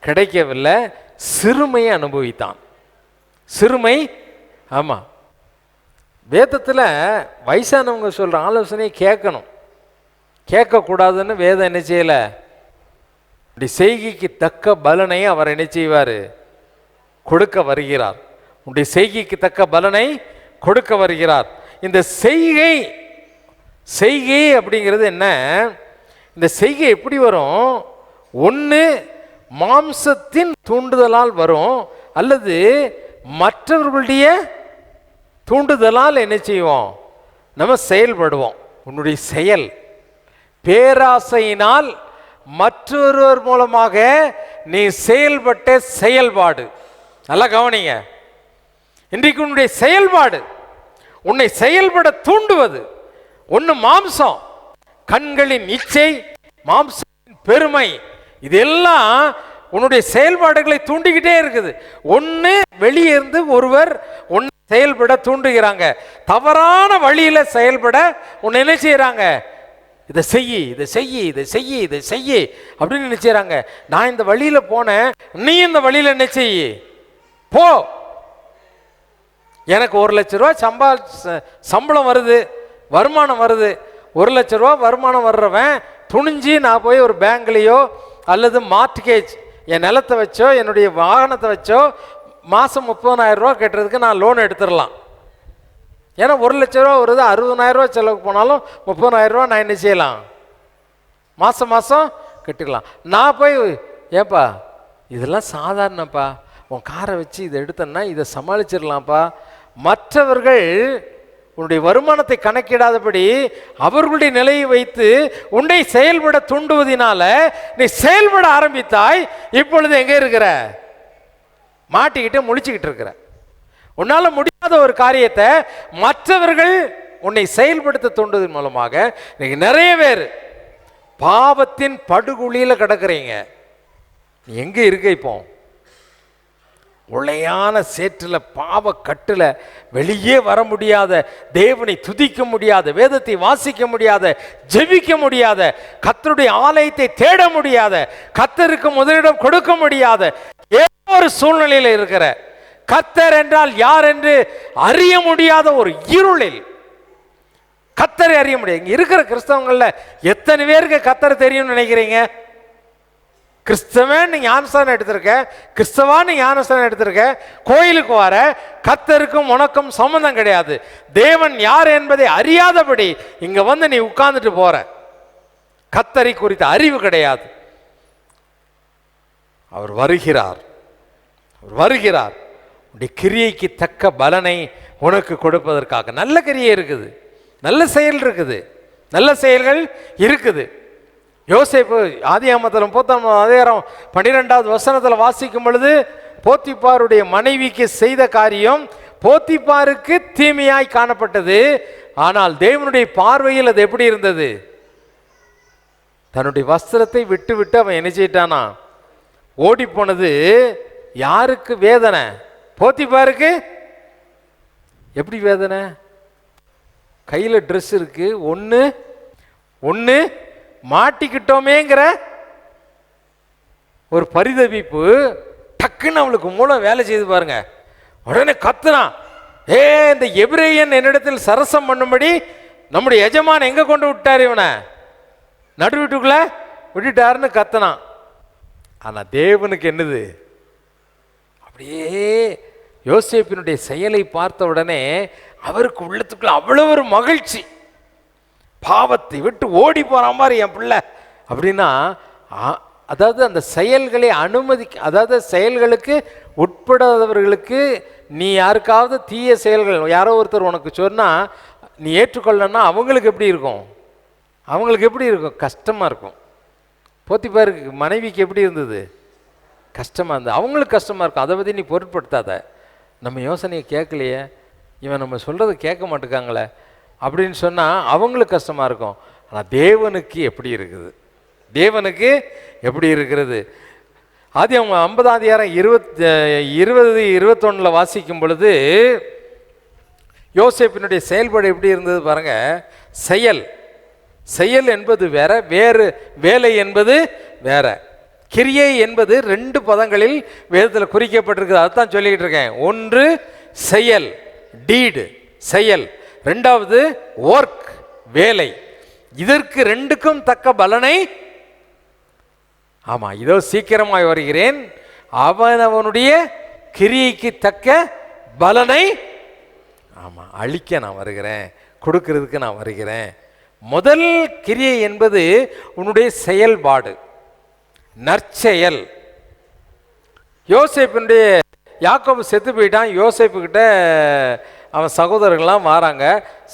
கிடைக்கவில்லை. சிறுமையை அனுபவித்தான். சிறுமை. ஆமாம், வேதத்தில் வயசானவங்க சொல்கிற ஆலோசனையை கேட்கணும், கேட்கக்கூடாதுன்னு வேதம் என்ன செய்யலை. இப்படி செய்கைக்கு தக்க பலனை அவர் என்ன செய்வார், கொடுக்க வருகிறார். உன்னுடைய செய்கைக்கு தக்க பலனை கொடுக்க வருகிறார். இந்த செய்கை அப்படிங்கிறது என்ன? இந்த செய்கை எப்படி வரும்? ஒன்று மாம்சத்தின் தூண்டுதலால் வரும், அல்லது மற்றவர்களுடைய தூண்டுதலால் என்ன செய்வோம், நம்ம செயல்படுவோம். உன்னுடைய செயல் பேராசையினால் மற்றொருவர் மூலமாக நீ செயல்பட்ட செயல்பாடு. நல்லா கவனிங்க. இன்றைக்கு உன்னுடைய செயல்பாடு உன்னை செயல்பட தூண்டுவது ஒன்று மாம்சம், கண்களின் இச்சை, மாம்சத்தின் பெருமை, இதெல்லாம் உன்னுடைய செயல்பாடுகளை தூண்டிக்கிட்டே இருக்குது. ஒன்று வெளியே இருந்து ஒருவர் ஒன்று செயல்பட தூண்டுகிறாங்க, தவறான வழியில செயல்பட உன்னை என்ன செய்யறாங்க, இதை செய்யி இதை செய்யி இதை செய்யி இதை செய்யி அப்படின்னு நினைச்சாங்க. நான் இந்த வழியில போனேன், நீ இந்த வழியில என்ன செய்ய போ. எனக்கு 1 லட்ச ரூபா சம்பளம் வருது, வருமானம் வருது. 1 லட்ச ரூபா வருமானம் வர்றவன் துணிஞ்சு நான் போய் ஒரு பேங்க்லேயோ அல்லது மார்ட்கேஜ் என் நிலத்தை வச்சோ என்னுடைய வாகனத்தை வச்சோ மாதம் 30,000 ரூபா கட்டுறதுக்கு நான் லோன் எடுத்துடலாம். ஏன்னா 1 லட்ச ரூபா வருது, 60,000 ரூபா செலவுக்கு போனாலும் 30,000 ரூபா நான் என்ன செய்யலாம், மாதம் மாதம் கட்டிக்கலாம். நான் போய் ஏப்பா இதெல்லாம் சாதாரணப்பா, உன் காரை வச்சு இதை எடுத்தேன்னா இதை சமாளிச்சிடலாம்ப்பா. மற்றவர்கள் உன்னுடைய வருமானத்தை கணக்கிடாதபடி அவர்களுடைய நிலையை வைத்து உன்னை செயல்பட தூண்டுவதனால நீ செயல்பட ஆரம்பித்தாய். இப்பொழுது எங்க இருக்கிற, மாட்டிக்கிட்டு முழிச்சுக்கிட்டு இருக்கிற. உன்னால முடியாத ஒரு காரியத்தை மற்றவர்கள் உன்னை செயல்படுத்த தூண்டுவதன் மூலமாக நீங்க நிறைய பேர் பாவத்தின் படுகுழியில கிடக்குறீங்க. நீ எங்க இருக்க? இப்போ உளையான சேற்றில் பாவ கட்டுல வெளியே வர முடியாத, தேவனை துதிக்க முடியாத, வேதத்தை வாசிக்க முடியாத, ஜெபிக்க முடியாத, கர்த்தருடைய ஆலயத்தை தேட முடியாத, கர்த்தருக்கு முதலிடம் கொடுக்க முடியாத ஏதோ ஒரு சூழ்நிலையில் இருக்கிற, கர்த்தர் என்றால் யார் என்று அறிய முடியாத ஒரு இருளில், கர்த்தரை அறிய முடியாது. இங்க இருக்கிற கிறிஸ்தவங்கள்ல எத்தனை பேருக்கு கர்த்தர் தெரியும்னு நினைக்கிறீங்க? கிறிஸ்தவன் ஞானஸ்தானம் எடுத்திருக்க, கிறிஸ்தவான்னு ஞானஸ்தானம் எடுத்திருக்க, கோயிலுக்கு வர, கர்த்தருக்கும் உனக்கும் சம்பந்தம் கிடையாது. தேவன் யார் என்பதை அறியாதபடி இங்க வந்து நீ உட்கார்ந்துட்டு போற. கர்த்தரை குறித்த அறிவு கிடையாது. அவர் வருகிறார், அவர் வருகிறார் உன்னுடைய கிரியைக்கு தக்க பலனை உனக்கு கொடுப்பதற்காக. நல்ல கிரியை இருக்குது, நல்ல செயல் இருக்குது, நல்ல செயல்கள் இருக்குது. யோசேப்பு ஆதியாகமத்தில் 12வது வசனத்தில் வாசிக்கும் பொழுது போத்திபாருடைய மனைவிக்கு செய்த காரியம் போத்திபாருக்கு தீமையாய் காணப்பட்டது. ஆனால் தேவனுடைய பார்வையில் அது எப்படி இருந்தது? தன்னுடைய வஸ்திரத்தை விட்டு விட்டு அவன் என்ன செய்யிட்டானா? ஓடி போனது. யாருக்கு வேதனை? போத்திபாருக்கு எப்படி வேதனை? கையில் ட்ரெஸ் இருக்கு, ஒன்று மாட்டிக்கிட்டோமேங்கிற ஒரு பரிதவிப்பு. டக்குன்னு அவளுக்கு மூலம் வேலை செய்து பாருங்க. உடனே கத்துனான், இந்த எபிரேயன் என்னிடத்தில் சரசம் பண்ணும்படி நம்முடைய எஜமான் எங்க கொண்டு விட்டார்? இவனை நடு வீட்டுக்குள்ள விட்டுட்டாருன்னு கத்துனான். ஆனா தேவனுக்கு என்னது? அப்படியே யோசேப்பினுடைய செயலை பார்த்த உடனே அவருக்கு உள்ளத்துக்குள்ள அவ்வளவு ஒரு மகிழ்ச்சி. பாவத்தை விட்டு ஓடி போற மாதிரி என் பிள்ளை அப்படின்னா, அதாவது அந்த செயல்களை அதாவது செயல்களுக்கு உட்படாதவர்களுக்கு, நீ யாருக்காவது தீய செயல்கள் யாரோ ஒருத்தர் உனக்கு சொன்னா நீ ஏற்றுக்கொள்ளனா அவங்களுக்கு எப்படி இருக்கும்? அவங்களுக்கு எப்படி இருக்கும்? கஷ்டமா இருக்கும். போத்திபாருக்கு மனைவிக்கு எப்படி இருந்தது? கஷ்டமா இருந்தது. அவங்களுக்கு கஷ்டமா இருக்கும். அதை பற்றி நீ பொருட்படுத்தாத. நம்ம யோசனையை கேட்கலையே, இவன் நம்ம சொல்றதை கேட்க மாட்டேங்காங்களே அப்படின்னு சொன்னால் அவங்களுக்கு கஷ்டமாக இருக்கும். ஆனால் தேவனுக்கு எப்படி இருக்குது? தேவனுக்கு எப்படி இருக்கிறது? ஆதியாகமம் 50ஆம் அதிகாரம் 20-21 வாசிக்கும் பொழுது யோசேப்பினுடைய செயல்பாடு எப்படி இருந்தது பாருங்க. செயல் என்பது வேற, வேலை என்பது வேற. கிரியை என்பது 2 பதங்களில் வேதத்தில் குறிக்கப்பட்டிருக்குது. அதுதான் சொல்லிக்கிட்டு இருக்கேன். ஒன்று செயல், டீடு, செயல். 2வது ஒர்க், வேலை. இதற்கு 2க்கும் தக்க பலனை, ஆமா இதோ சீக்கிரமாய் வருகிறேன், அவனுடைய கிரியைக்கு தக்க பலனை ஆமா அழிக்க நான் வருகிறேன், கொடுக்கிறதுக்கு நான் வருகிறேன். முதல் கிரியை என்பது உன்னுடைய செயல்பாடு, நற்செயல். யோசேப்பினுடைய யாக்கோபு செத்து போயிட்டான். யோசேப்பு கிட்ட அவன் சகோதரர்கள்லாம் வராங்க.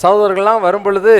சகோதரர்கள்லாம் வரும் பொழுது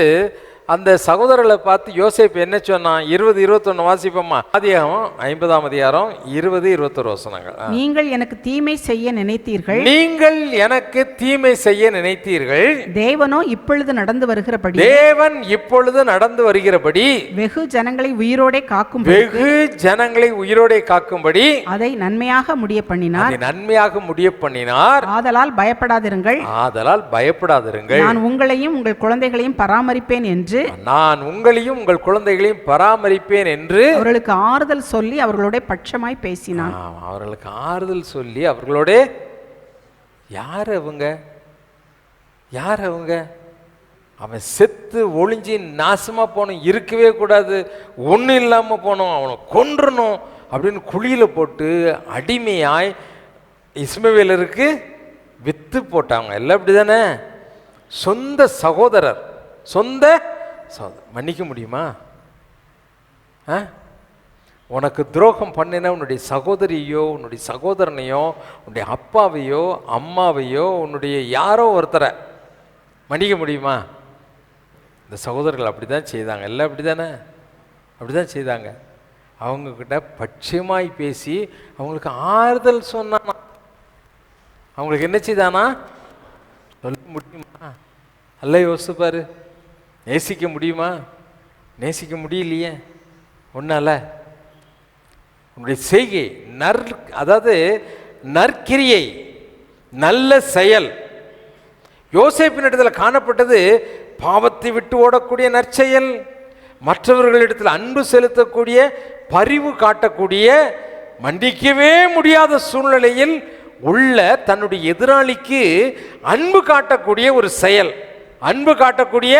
அந்த சகோதரர்களை பார்த்து யோசேப்பு என்ன சொன்னான்? 20-21 வாசிப்போமா? ஆதியாகமம் 50ஆம் அதிகாரம் 20-21 வசனங்கள். நீங்கள் எனக்கு தீமை செய்ய நினைத்தீர்கள், நீங்கள் எனக்கு தீமை செய்ய நினைத்தீர்கள், தேவனோ இப்பொழுது நடந்து வருகிறபடி, தேவன் இப்பொழுது நடந்து வருகிறபடி வெகு ஜனங்களை உயிரோடே காக்கும், வெகு ஜனங்களை உயிரோடே காக்கும்படி அதை நன்மையாக முடிய பண்ணினார், நன்மையாக முடிய பண்ணினார். ஆதலால் பயப்படாதிருங்கள், ஆதலால் பயப்படாதிருங்கள், நான் உங்களையும் உங்கள் குழந்தைகளையும் பராமரிப்பேன் என்று, நான் உங்களையும் உங்கள் குழந்தைகளையும் பராமரிப்பேன் என்று அவர்களுக்கு ஆறுதல் சொல்லி அவர்களோட பட்சமாய் பேசினான். அவர்களுக்கு ஆறுதல் சொல்லி அவர்களோட, யார் அவங்க? யார் அவங்க? அவன் செத்து ஒளிஞ்சி நாசமா போனோம், இருக்கவே கூடாது, ஒன்றும் இல்லாம போனோம், அவனை கொன்றணும் அப்படின்னு குழியில போட்டு அடிமையாய் இஸ்மவேலருக்கு வித்து போட்டாங்க. எல்லாம் அப்படிதானே? சொந்த சகோதரர், மன்னிக்க முடியுமா? உனக்கு துரோகம் பண்ணின உன்னுடைய சகோதரியோ, உன்னுடைய சகோதரனையோ, உன்னுடைய அப்பாவையோ அம்மாவையோ, உன்னுடைய யாரோ ஒருத்தரை மன்னிக்க முடியுமா? இந்த சகோதரர்கள் அப்படி தான் செய்தாங்க. எல்லாம் அப்படி தானே? அப்படி தான் செய்தாங்க. அவங்கக்கிட்ட பட்சமாய் பேசி அவங்களுக்கு ஆறுதல் சொன்னானா? அவங்களுக்கு என்ன செய்தானா? சொல்ல முடியுமா? அல்ல யோசிப்பாரு. நேசிக்க முடியுமா? நேசிக்க முடியலையே உன்னால. உன்னுடைய செய்கை அதாவது நற்கிரியை, நல்ல செயல். யோசேப்பினிடத்தில் காணப்பட்டது பாவத்தை விட்டு ஓடக்கூடிய நற்செயல், மற்றவர்களிடத்தில் அன்பு செலுத்தக்கூடிய, பரிவு காட்டக்கூடிய, மன்னிக்கவே முடியாத சூழ்நிலையில் உள்ள தன்னுடைய எதிராளிக்கு அன்பு காட்டக்கூடிய ஒரு செயல், அன்பு காட்டக்கூடிய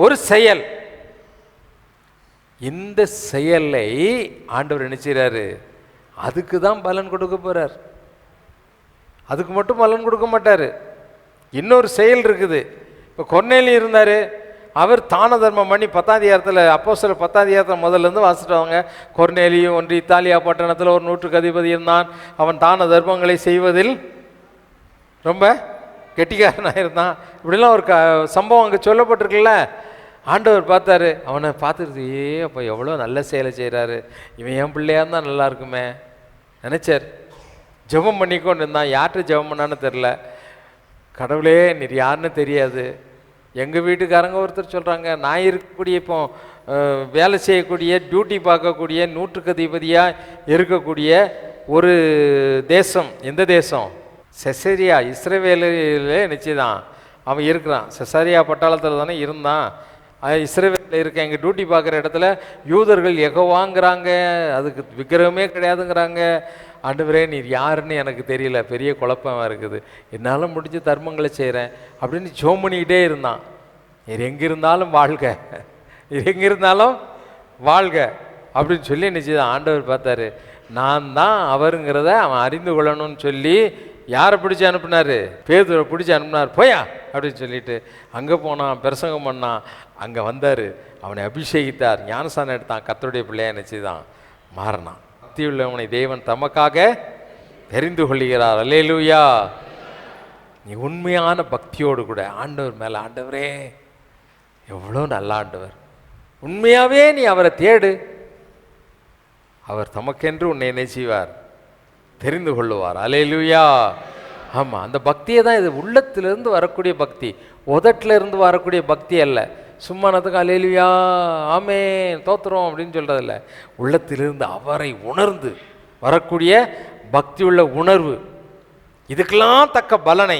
ஒரு செயல். இந்த செயலை ஆண்டவர் நினைச்சாரு, அதுக்கு தான் பலன் கொடுக்க போறார். அதுக்கு மட்டும் பலன் கொடுக்க மாட்டார். இன்னொரு செயல் இருக்குது. இப்போ கொர்நேலியு இருந்தார், அவர் தான தர்மம் பண்ணி 10ஆம் அதிகாரத்தில், அப்போஸ்தலர் 10ஆம் அதிகாரத்தில் முதல்லேருந்து வாசிட்டு வாங்க. கொர்நேலியு ஒன்று இத்தாலியா பட்டணத்தில் ஒரு 100க்கு அதிபதி இருந்தான். அவன் தான தர்மங்களை செய்வதில் ரொம்ப கெட்டிக்காரனாக இருந்தான். இப்படிலாம் ஒரு சம்பவம் அங்கே சொல்லப்பட்டிருக்குல்ல. ஆண்டவர் பார்த்தாரு, அவனை பார்த்துருது, அப்போ எவ்வளோ நல்ல செயலை செய்கிறாரு, இவன் என் பிள்ளையாக இருந்தால் நல்லா இருக்குமே நினச்சார். ஜெபம் பண்ணிக்கொண்டு இருந்தான். யார்கிட்ட ஜெபம் பண்ணான்னு தெரில. கடவுளே நீர் யாருன்னு தெரியாது. எங்கள் வீட்டுக்காரங்க ஒருத்தர் சொல்கிறாங்க, நான் இருக்கக்கூடிய இப்போ வேலை செய்யக்கூடிய, டியூட்டி பார்க்கக்கூடிய, 100க்கு அதிபதியாக இருக்கக்கூடிய ஒரு தேசம். எந்த தேசம்? செசரியா, இஸ்ரவேலில் நிச்சயதான் அவன் இருக்கிறான். செசரியா பட்டாளத்தில் தானே இருந்தான். இஸ்ரவேலில் இருக்க எங்கள் டியூட்டி பார்க்குற இடத்துல யூதர்கள் யெகோவாங்கிறாங்க, அதுக்கு விக்கிரகமே கிடையாதுங்கிறாங்க. ஆண்டவரே நீர் யாருன்னு எனக்கு தெரியல, பெரிய குழப்பமாக இருக்குது, என்னால் முடிஞ்ச தர்மங்களை செய்கிறேன் அப்படின்னு ஜெபம் பண்ணிக்கிட்டே இருந்தான். நீர் எங்கே இருந்தாலும் வாழ்க, நீர் எங்கே இருந்தாலும் வாழ்க அப்படின்னு சொல்லி நிச்சயதான் ஆண்டவர் பார்த்தாரு. நான் தான் அவருங்கிறத அவன் அறிந்து கொள்ளணும்னு சொல்லி யாரை பிடிச்சி அனுப்புனார்? பேதுரை பிடிச்சி அனுப்புனார். போயா அப்படின்னு சொல்லிட்டு அங்கே போனான், பிரசங்கம் பண்ணான். அங்கே வந்தார், அவனை அபிஷேகித்தார், ஞானஸ்நானம் எடுத்தான், கர்த்தருடைய பிள்ளையா நினச்சிதான் மாறினான். பக்தியுள்ளவனை தேவன் தமக்காக தெரிந்து கொள்கிறார். அல்லேலூயா. நீ உண்மையான பக்தியோடு கூட ஆண்டவர் மேலே, ஆண்டவரே எவ்வளோ நல்ல ஆண்டவர், உண்மையாகவே நீ அவரை தேடு, அவர் தமக்கென்று உன்னை என்ன செய்வார்? தெரிந்து கொள்ளுவார். அல்லேலூயா. ஆமாம், அந்த பக்தியை தான் இது. உள்ளத்திலிருந்து வரக்கூடிய பக்தி, உதட்டில் இருந்து வரக்கூடிய பக்தி அல்ல. சும்மானதுக்கு அல்லேலூயா ஆமென் தோத்துறோம் அப்படின்னு சொல்கிறதில்ல. உள்ளத்திலிருந்து அவரை உணர்ந்து வரக்கூடிய பக்தி உள்ள உணர்வு. இதுக்கெல்லாம் தக்க பலனை,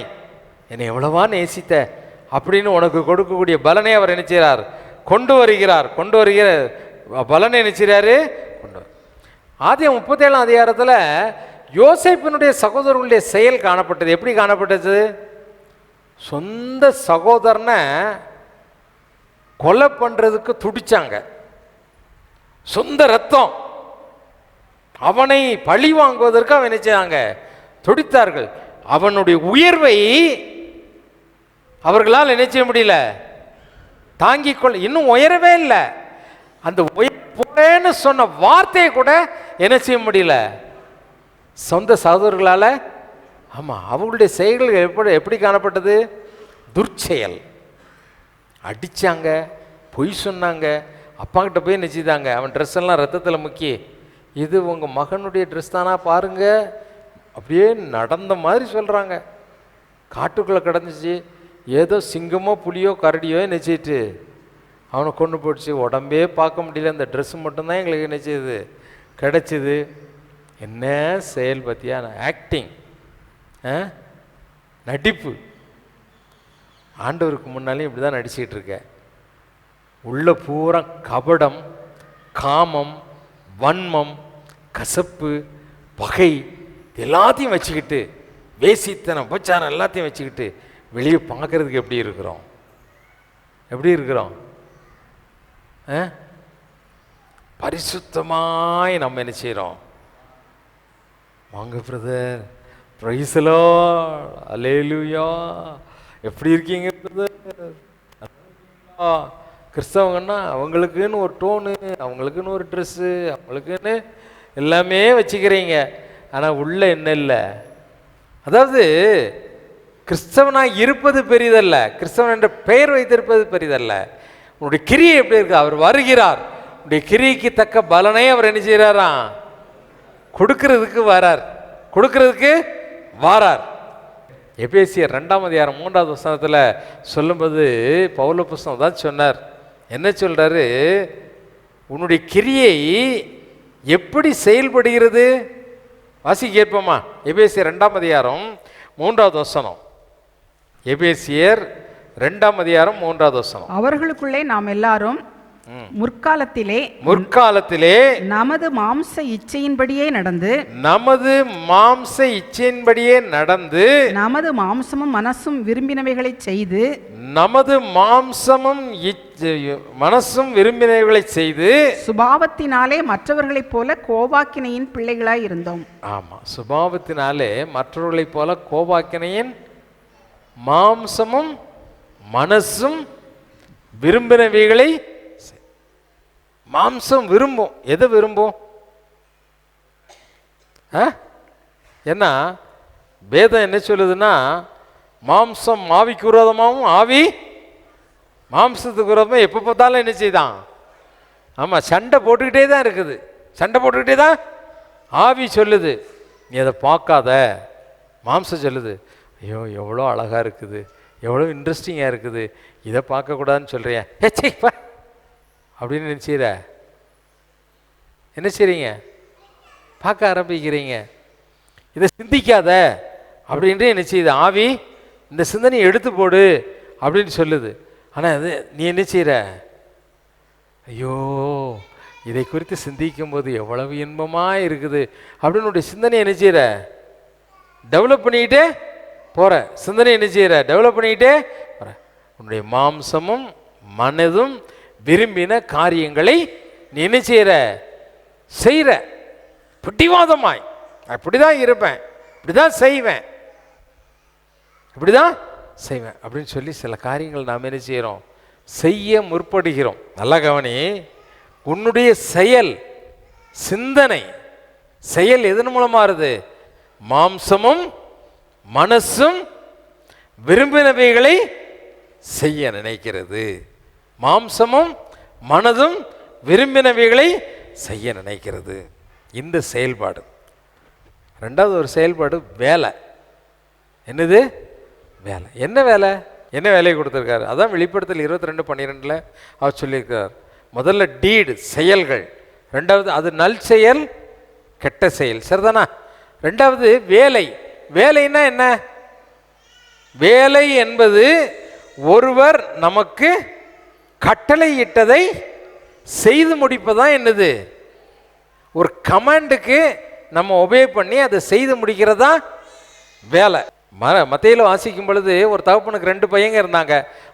என்னை எவ்வளவா நேசித்த அப்படின்னு உனக்கு கொடுக்கக்கூடிய பலனை அவர் நினைச்சார், கொண்டு வருகிறார். கொண்டு வருகிற பலனை நினைச்சாரு, கொண்டு வர. ஆதியாகமம் 37ஆம் அதிகாரத்தில் யோசேப்பினுடைய சகோதரர்களுடைய செயல் காணப்பட்டது. எப்படி காணப்பட்டது? சொந்த சகோதரனை கொலை பண்ணுறதுக்கு துடிச்சாங்க. சொந்த ரத்தம், அவனை பழி வாங்குவதற்கு அவன் நினைச்சாங்க, துடித்தார்கள். அவனுடைய உயர்வை அவர்களால் நினைச்ச முடியல, தாங்கிக் கொள்ள இன்னும் உயரவே இல்லை. அந்த உயர்ன்னு சொன்ன வார்த்தையை கூட என்ன செய்ய முடியல சொந்த சகோதரர்களால். ஆமாம், அவங்களுடைய செயல்கள் எப்படி காணப்பட்டது? துர்ச்செயல். அடித்தாங்க, பொய் சொன்னாங்க, அப்பாக்கிட்ட போய் நினச்சிதாங்க, அவன் ட்ரெஸ் எல்லாம் ரத்தத்தில் முக்கி, இது உங்கள் மகனுடைய ட்ரெஸ் தானா பாருங்க, அப்படியே நடந்த மாதிரி சொல்கிறாங்க. காட்டுக்குள்ளே கிடந்துச்சு, ஏதோ சிங்கமோ புலியோ கரடியோ நினச்சிட்டு அவனை கொண்டு போயிடுச்சு. உடம்பே பார்க்க முடியல, அந்த ட்ரெஸ்ஸு மட்டும்தான் எங்களுக்கு நினச்சிது கிடச்சிது. என்ன செயல் பற்றியா? ஆக்டிங், நடிப்பு. ஆண்டவருக்கு முன்னாலேயும் இப்படி தான் நடிச்சிக்கிட்டு இருக்க. உள்ள பூரா கபடம், காமம், வன்மம், கசப்பு, பகை எல்லாத்தையும் வச்சுக்கிட்டு, வேசித்தனம், உபச்சாரம் எல்லாத்தையும் வச்சுக்கிட்டு வெளியே பார்க்கறதுக்கு எப்படி இருக்கிறோம்? எப்படி இருக்கிறோம்? பரிசுத்தமாய் நம்ம என்ன செய்கிறோம்? வாங்க பிரதர், பிரைஸ் தி லார்ட், அல்லேலூயா. எப்படி இருக்கீங்க பிரதர்? கிறிஸ்தவங்கன்னா அவங்களுக்குன்னு ஒரு டோனு, அவங்களுக்குன்னு ஒரு ட்ரெஸ்ஸு, அவங்களுக்குன்னு எல்லாமே வச்சுக்கிறீங்க. ஆனால் உள்ள என்ன இல்லை? அதாவது கிறிஸ்தவனாக இருப்பது பெரிதல்ல, கிறிஸ்தவன் என்ற பெயர் வைத்திருப்பது பெரிதல்ல. உன்னுடைய கிரியை எப்படி இருக்கு? அவர் வருகிறார், உன்னுடைய கிரியைக்கு தக்க பலனை அவர் என்ன செய்கிறாராம்? கொடுக்கறதுக்கு வரார், கொடுக்கறதுக்கு வாரார். எபேசியர் 2ஆம் அதிகாரம் 3வது வசனத்தில் சொல்லும்போது பவுல புஸ்தகம் தான் சொன்னார். என்ன சொல்றாரு? உன்னுடைய கிரியை எப்படி செயல்படுகிறது? வாசிக்க கேட்போமா? எபேசியர் 2ஆம் அதிகாரம் 3வது வசனம். எபேசியர் 2ஆம் அதிகாரம் 3வது வசனம். அவர்களுக்குள்ளே நாம் எல்லாரும் முற்காலத்திலே நமது மாம்ச இச்சையின்படியே நடந்து நமது மாம்சமும் மனசும் விரும்பினவைகளை செய்து சுபாவத்தினாலே மற்றவர்களைப் போல கோபாக்கினையின் பிள்ளைகளாய் இருந்தோம். ஆமா, சுபாவத்தினாலே மற்றவர்களைப் போல கோபாக்கினையின் மாம்சமும் மனசும் விரும்பினவைகளை. மாம்சம் விரும்பும். எதை விரும்பும்? ஏன்னா வேதம் என்ன சொல்லுதுன்னா, மாம்சம் ஆவிக்கு விரோதமாகவும் ஆவி மாம்சத்துக்கு விரோதமாக எப்போ பார்த்தாலும் என்ன செய்தான்? ஆமாம், சண்டை போட்டுக்கிட்டே தான் இருக்குது. சண்டை போட்டுக்கிட்டே தான் ஆவி சொல்லுது, நீ அதை பார்க்காத. மாம்சம் சொல்லுது, ஐயோ எவ்வளோ அழகாக இருக்குது, எவ்வளோ இன்ட்ரெஸ்டிங்காக இருக்குது, இதை பார்க்கக்கூடாதுன்னு சொல்கிறியா? ஏச்சேப்பா அப்படின்னு நினச்சிற என்ன செய்றீங்க? பார்க்க ஆரம்பிக்கிறீங்க. இதை சிந்திக்காத அப்படின்ட்டு என்ன செய்யுது? ஆவி இந்த சிந்தனையை எடுத்து போடு அப்படின்னு சொல்லுது. ஆனால் அது நீ என்ன செய்கிற? ஐயோ இதை குறித்து சிந்திக்கும் போது எவ்வளவு இன்பமாக இருக்குது அப்படின்னு உன்னுடைய சிந்தனை என்ன செய்கிற? டெவலப் பண்ணிக்கிட்டே போகிற. சிந்தனை என்ன செய்கிற? டெவலப் பண்ணிக்கிட்டே போகிற. உன்னுடைய மாம்சமும் மனதும் விரும்பின காரியங்களை நீ என்ன செய்கிற? செய்கிற. பிடிவாதமாய் அப்படிதான் இருப்பேன், இப்படிதான் செய்வேன், இப்படிதான் செய்வேன் அப்படின்னு சொல்லி சில காரியங்கள் நாம் என்ன செய்கிறோம்? செய்ய முற்படுகிறோம். நல்லா கவனி, உன்னுடைய செயல், சிந்தனை, செயல் எதன் மூலமாக வருது? மாம்சமும் மனசும் விரும்பினவைகளை செய்ய நினைக்கிறது. மாம்சமும் மனதும் விரும்பினவைகளை செய்ய நினைக்கிறது. இந்த செயல்பாடு. ரெண்டாவது ஒரு செயல்பாடு வேலை. என்னது? வேலை. என்ன வேலை? என்ன வேலையை கொடுத்துருக்காரு? அதான் வெளிப்படுத்தல் 22:12 அவர் சொல்லியிருக்கிறார். முதல்ல டீடு, செயல்கள். ரெண்டாவது அது நல் செயல், கெட்ட செயல். சரிதானா? ரெண்டாவது வேலை. வேலைன்னா என்ன? வேலை என்பது ஒருவர் நமக்கு கட்டளையிட்டதை செய்து முடிப்பதான் என்னது? ஒரு கமாண்டுக்கு நம்ம ஒபே பண்ணி அதை செய்து முடிக்கிறதா வேலை. மத்தையில் வாசிக்கும் பொழுது ஒரு தகப்பனுக்கு 2 பையங்க இருந்தாங்க.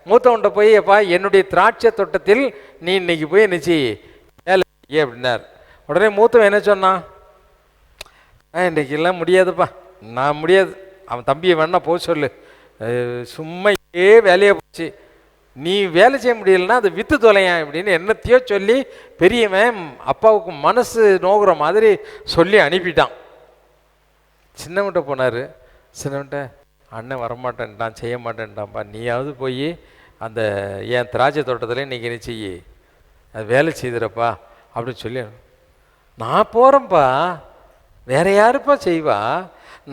மூத்தவன்கிட்ட போய், அப்பா என்னுடைய திராட்சை தோட்டத்தில் நீ இன்னைக்கு போய் என்னச்சு வேலை செய்ய அப்படின்னார். உடனே மூத்தவன் என்ன சொன்னான்? இன்றைக்கெல்லாம் முடியாதுப்பா, நான் முடியாது. அவன் தம்பியை வேணா போக சொல்லு, சும்மா வேலையை போச்சு, நீ வேலை செய்ய முடியலன்னா அதை விற்று தொலையன் அப்படின்னு என்னத்தையோ சொல்லி பெரியவன் அப்பாவுக்கு மனசு நோகுற மாதிரி சொல்லி அனுப்பிட்டான். சின்னவன்கிட்ட போனார். சின்னவன்கிட்ட, அண்ணன் வரமாட்டேன்ட்டான், செய்ய மாட்டேன்ட்டான்ப்பா, நீயாவது போய் அந்த என் திராட்சை தோட்டத்தில் இன்றைக்கி என்ன செய்யி அது வேலை செய்துறப்பா அப்படின்னு சொல்லி. நான் போகிறேன்ப்பா, வேற யாருப்பா செய்வா,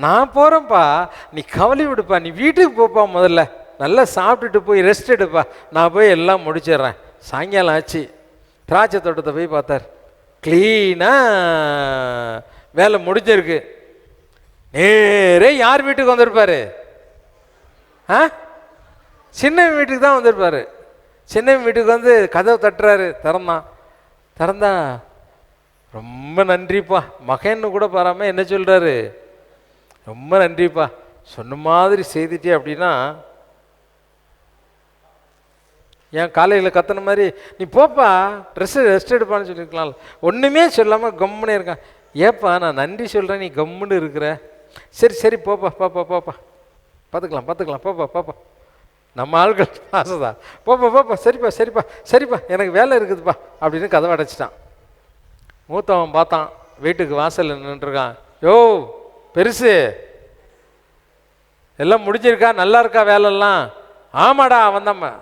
நான் போகிறேன்ப்பா, நீ கவலை விடுப்பா, நீ வீட்டுக்கு போப்பா, முதல்ல நல்லா சாப்பிட்டுட்டு போய் ரெஸ்ட் எடுப்பா, நான் போய் எல்லாம் முடிச்சிடுறேன். சாயங்காலம் ஆச்சு. திராட்சை தோட்டத்தை போய் பார்த்தார். க்ளீனாக வேலை முடிஞ்சிருக்கு. நேரே யார் வீட்டுக்கு வந்திருப்பாரு? சின்ன வீட்டுக்கு தான் வந்திருப்பாரு. சின்ன வீட்டுக்கு வந்து கதவை தட்டுறாரு. திறந்தா ரொம்ப நன்றிப்பா, மகன்னு கூட பாராமல் என்ன சொல்கிறாரு? ரொம்ப நன்றிப்பா, சொன்ன மாதிரி செய்துட்டே. அப்படின்னா ஏன் காலையில் கத்துன மாதிரி நீ போப்பா ரெஸ்ட் எடுப்பான்னு சொல்லியிருக்கலாம். ஒன்றுமே சொல்லாமல் கம்முன்னு இருக்கான். ஏப்பா நான் நன்றி சொல்கிறேன், நீ கம்முன்னு இருக்கிற. சரி சரி போப்பா பாப்பா பாப்பா, பார்த்துக்கலாம் போப்பா. நம்ம ஆள்கள் ஆசைதான். போப்பா சரிப்பா எனக்கு வேலை இருக்குதுப்பா அப்படின்னு கதவை அடைச்சிட்டான். மூத்தவன் பார்த்தான், வீட்டுக்கு வாசலில் நின்றுருக்கான். யோ பெருசு, எல்லாம் முடிஞ்சிருக்கா? நல்லா இருக்கா வேலைலாம்? ஆமாடா வந்தம்மா.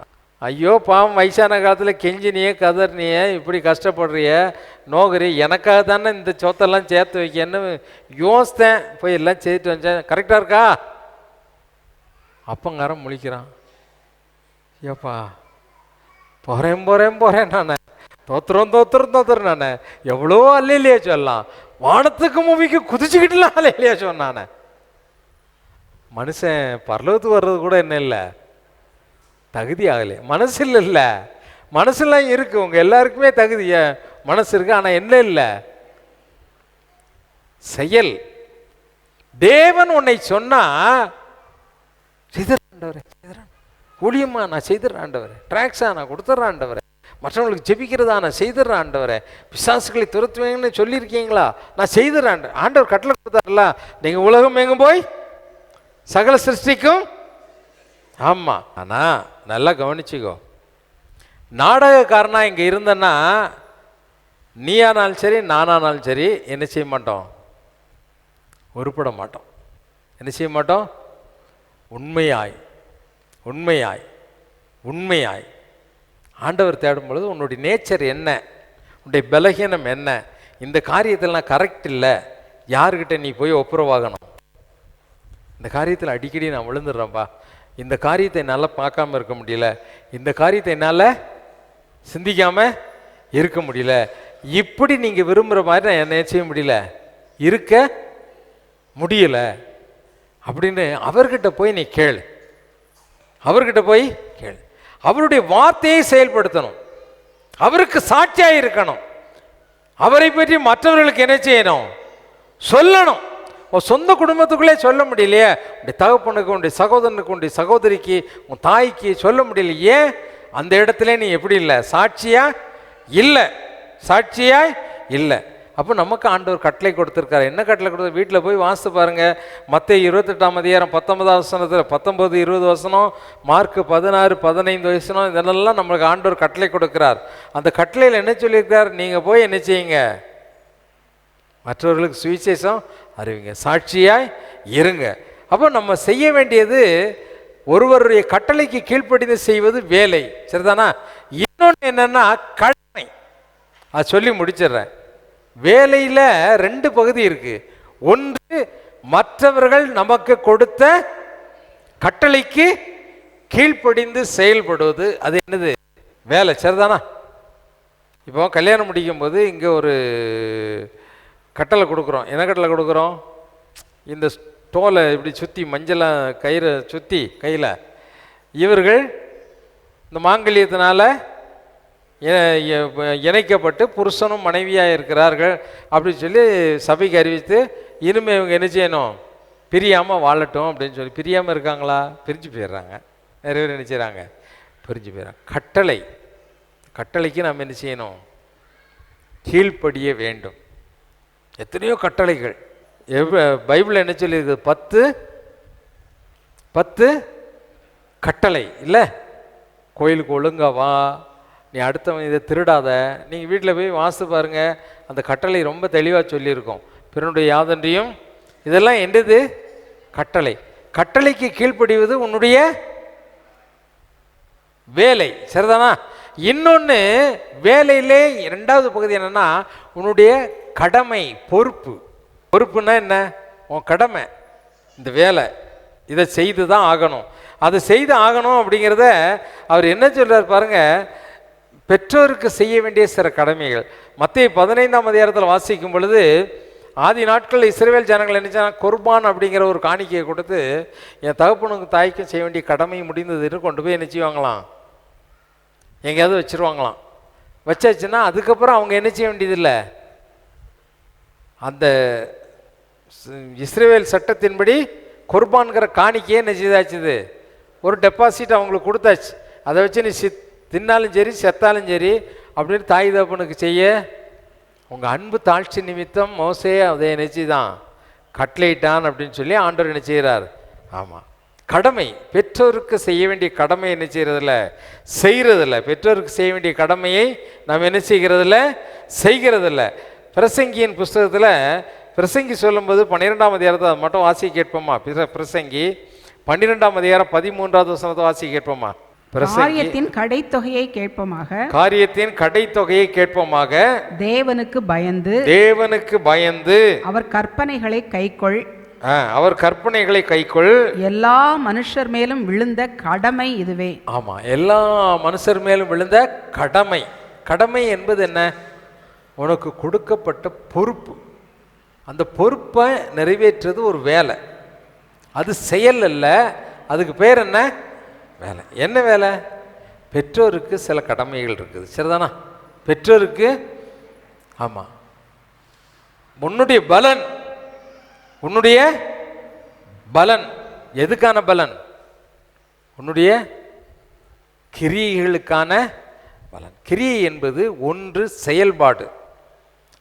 ஐயோ பாவம், வயசான காலத்தில் கெஞ்சினியே கதர்னியே, இப்படி கஷ்டப்படுறிய நோகரி, எனக்காக தானே இந்த சொத்தெல்லாம் சேர்த்து வைக்கன்னு யோசித்தேன், போய் எல்லாம் சேர்த்து வச்சேன். கரெக்டாக இருக்கா? அப்பங்காரம் முழிக்கிறான். ஏப்பா போகிறேன் நான் தோத்துறோம் தோத்துறோம் தோத்துறோம். நான் எவ்வளோ அல்லையா சொல்லலாம், வானத்துக்கு மூவிக்கு குதிச்சுக்கிட்டுலாம் அல்லையா சொன்னானே. மனுஷன் பரலோகத்துக்கு வர்றது கூட என்ன இல்லை, தகுதி ஆகலை. மனசில் இல்லை, மனசுலாம் இருக்கு, உங்க எல்லாருக்குமே தகுதி மனசு இருக்கு, ஆனால் என்ன இல்லை, செயல். தேவன் உன்னை சொன்னா செய்திடறாண்டவரே, ஊழியமா நான் செய்திடறாண்டவரே, டிராக்ஸா நான் கொடுத்துட்றாண்டவரே, மற்றவங்களுக்கு ஜெபிக்கிறதா நான் செய்திடறாண்டவரே, பிசாசுகளை துரத்துவேங்கன்னு சொல்லியிருக்கீங்களா, நான் செய்திடறாண்ட. ஆண்டவர் கட்டளை கொடுத்தாருல, நீங்க உலகம் எங்கும் போய் சகல சிருஷ்டிக்கும். ஆமா, ஆனா நல்லா கவனிச்சுக்கோ, நாடகக்காரனா இங்க இருந்தன்னா நீயானாலும் சரி நானானாலும் சரி என்ன செய்ய மாட்டோம், உருப்பட மாட்டோம். என்ன செய்ய மாட்டோம், உண்மையாய் உண்மையாய் உண்மையாய் ஆண்டவர் தேடும் பொழுது உன்னுடைய நேச்சர் என்ன, உன்னுடைய பலகீனம் என்ன, இந்த காரியத்தில் நான் கரெக்ட் இல்லை, யாருக்கிட்ட நீ போய் ஒப்புரவாகணும். இந்த காரியத்தில் அடிக்கடி நான் விழுந்துடுறேன்ப்பா, இந்த காரியத்தை என்னால் பார்க்காம இருக்க முடியல, இந்த காரியத்தை என்னால் சிந்திக்காமல் இருக்க முடியல, இப்படி நீங்கள் விரும்புகிற மாதிரி நான் என்ன செய்ய முடியல, இருக்க முடியல அப்படின்னு அவர்கிட்ட போய் நீ கேளு. அவர்கிட்ட போய் கேளு. அவருடைய வார்த்தையை செயல்படுத்தணும், அவருக்கு சாட்சியாக இருக்கணும், அவரை பற்றி மற்றவர்களுக்கு என்ன செய்யணும், சொல்லணும். உன் சொந்த குடும்பத்துக்குள்ளே சொல்ல முடியலையே, உன்னுடைய தகப்பனுக்கு, உன்னுடைய சகோதரனுக்கு, உன்னுடைய சகோதரிக்கு, உன் தாய்க்கு சொல்ல முடியலையே, அந்த இடத்துல நீ எப்படி இல்லை, சாட்சியா இல்லை, சாட்சியா இல்லை. அப்போ நமக்கு ஆண்டவர் கட்டளை கொடுத்துருக்காரு. என்ன கட்டளை கொடுத்து, வீட்டில் போய் வாசித்து பாருங்க. மத்தேயு 28ஆம் அதிகாரம் 19ஆம் வசனத்தில் 19, 20 வசனம், மார்க் 16, 15 வசனம், இதெல்லாம் நம்மளுக்கு ஆண்டவர் கட்டளை கொடுக்கிறார். அந்த கட்டளையில் என்ன சொல்லியிருக்கார், நீங்கள் போய் என்ன செய்யுங்க, மற்றவர்களுக்கு சுவிசேஷம் அறிவிங்க, சாட்சியாய் இருங்க. அப்போ நம்ம செய்ய வேண்டியது ஒருவருடைய கட்டளைக்கு கீழ்ப்படிந்து செய்வது வேலை, சரிதானா? இன்னொன்று என்னன்னா கடமை. அது சொல்லி முடிச்சிடுறேன். வேலையில் 2 பகுதி இருக்கு. ஒன்று மற்றவர்கள் நமக்கு கொடுத்த கட்டளைக்கு கீழ்ப்படிந்து செயல்படுவது, அது என்னது, வேலை, சரிதானா? இப்போ கல்யாணம் முடிக்கும் போது இங்கே ஒரு கட்டளை கொடுக்குறோம். என்ன கட்டளை கொடுக்குறோம், இந்த ஸ்டோலை இப்படி சுற்றி மஞ்சளை கயிறை சுற்றி கையில், இவர்கள் இந்த மாங்கல்யத்தினால இணைக்கப்பட்டு புருஷனும் மனைவியாக இருக்கிறார்கள் அப்படின்னு சொல்லி சபைக்கு அறிவித்து, இனிமேல் இவங்க என்ன செய்யணும், பிரியாமல் வாழட்டும் அப்படின்னு சொல்லி. பிரியாமல் இருக்காங்களா, பிரிஞ்சு போயிடுறாங்க. நிறைய பேர் என்ன செய்கிறாங்க, பிரிஞ்சு போயிடறாங்க. கட்டளை, கட்டளைக்கு நாம் என்ன செய்யணும், கீழ்ப்படிய வேண்டும். எத்தனையோ கட்டளைகள் பைபிள் என்ன சொல்லியிருக்கு, 10 கட்டளை இல்லை. கோயிலுக்கு ஒழுங்கா வா, நீ அடுத்தவன் இதை திருடாத. நீங்கள் வீட்டில் போய் வாசித்து பாருங்கள், அந்த கட்டளை ரொம்ப தெளிவாக சொல்லியிருக்கோம். பிறனுடைய யாதொன்றையும், இதெல்லாம் என்னது, கட்டளை. கட்டளைக்கு கீழ்ப்படிவது உன்னுடைய வேலை, சரிதானா? இன்னொன்று வேலையிலே 2வது பகுதி என்னன்னா உன்னுடைய கடமை, பொறுப்பு. பொறுப்புன்னா என்ன, உன் கடமை, இந்த வேலை இதை செய்து தான் ஆகணும். அதை செய்து ஆகணும் அப்படிங்கிறத அவர் என்ன சொல்றார் பாருங்க, பெற்றோருக்கு செய்ய வேண்டிய சில கடமைகள். மத்தேயு 15ஆம் அதிகாரத்தில் வாசிக்கும் பொழுது, ஆதி நாட்கள் இஸ்ரவேல் ஜனங்கள் என்ன குர்பான் அப்படிங்கிற ஒரு காணிக்கையை கொடுத்து, என் தகப்பனுக்கு தாய்க்கும் செய்ய வேண்டிய கடமை முடிந்ததுன்னு கொண்டு போய் என்ன செய்வாங்களாம், எங்கேயாவது வச்சுருவாங்களாம். வச்சாச்சுன்னா அதுக்கப்புறம் அவங்க என்ன செய்ய வேண்டியதில்லை, அந்த இஸ்ரவேல் சட்டத்தின்படி குர்பான்கிற காணிக்கையே என்ன செய்தாச்சுது, ஒரு டெபாசிட் அவங்களுக்கு கொடுத்தாச்சு. அதை வச்சு நீ தின்னாலும் சரி செத்தாலும் சரி அப்படின்னு தாய் தகப்பனுக்கு செய்ய, உங்கள் அன்பு தாழ்ச்சி நிமித்தம் மோசே அதை நினச்சி தான் கட்லைட்டான் அப்படின்னு சொல்லி ஆண்டவர் என்ன செய்கிறார். ஆமாம், கடமை, பெற்றோருக்கு செய்ய வேண்டிய கடமை என்ன செய்கிறதில்ல, செய்கிறதில்ல. பெற்றோருக்கு செய்ய வேண்டிய கடமையை நாம் என்ன செய்கிறதில்ல, செய்கிறதில்ல. பிரசங்கியின் புஸ்தகத்தில் பிரசங்கி சொல்லும்போது 12ஆம் அதிகாரத்தை அது மட்டும் வாசி கேட்போமா. பிரசங்கி 12ஆம் அதிகாரம் 13வது வசனத்தை வாசி கேட்போமா. காரியத்தின் கடைத்தொகையை கேட்போமாக, காரியத்தின் கடைத்தொகையை கேட்போமாக, தேவனுக்கு பயந்து, தேவனுக்கு பயந்து, அவர் கற்பனைகளை கைக்கொள், அவர் கற்பனைகளை கைக்கொள், எல்லா மனுஷர் மேலும் விழுந்த கடமை இதுவே. ஆமா, எல்லா மனுஷர் மேலும் விழுந்த கடமை. கடமை என்பது என்ன? உனக்கு கொடுக்கப்பட்ட பொறுப்பு. அந்த பொறுப்பை நிறைவேற்றுறது ஒரு வேலை. அது செயல் அல்ல. அதுக்கு பேர் என்ன? வேலை. என்ன வேலை? பெற்றோருக்கு சில கடமைகள் இருக்குது, சரிதானா? பெற்றோருக்கு ஆமாம், உன்னுடைய பலன், உன்னுடைய பலன் எதுக்கான பலன்? உன்னுடைய கிரியைகளுக்கான பலன். கிரியை என்பது ஒன்று செயல்பாடு,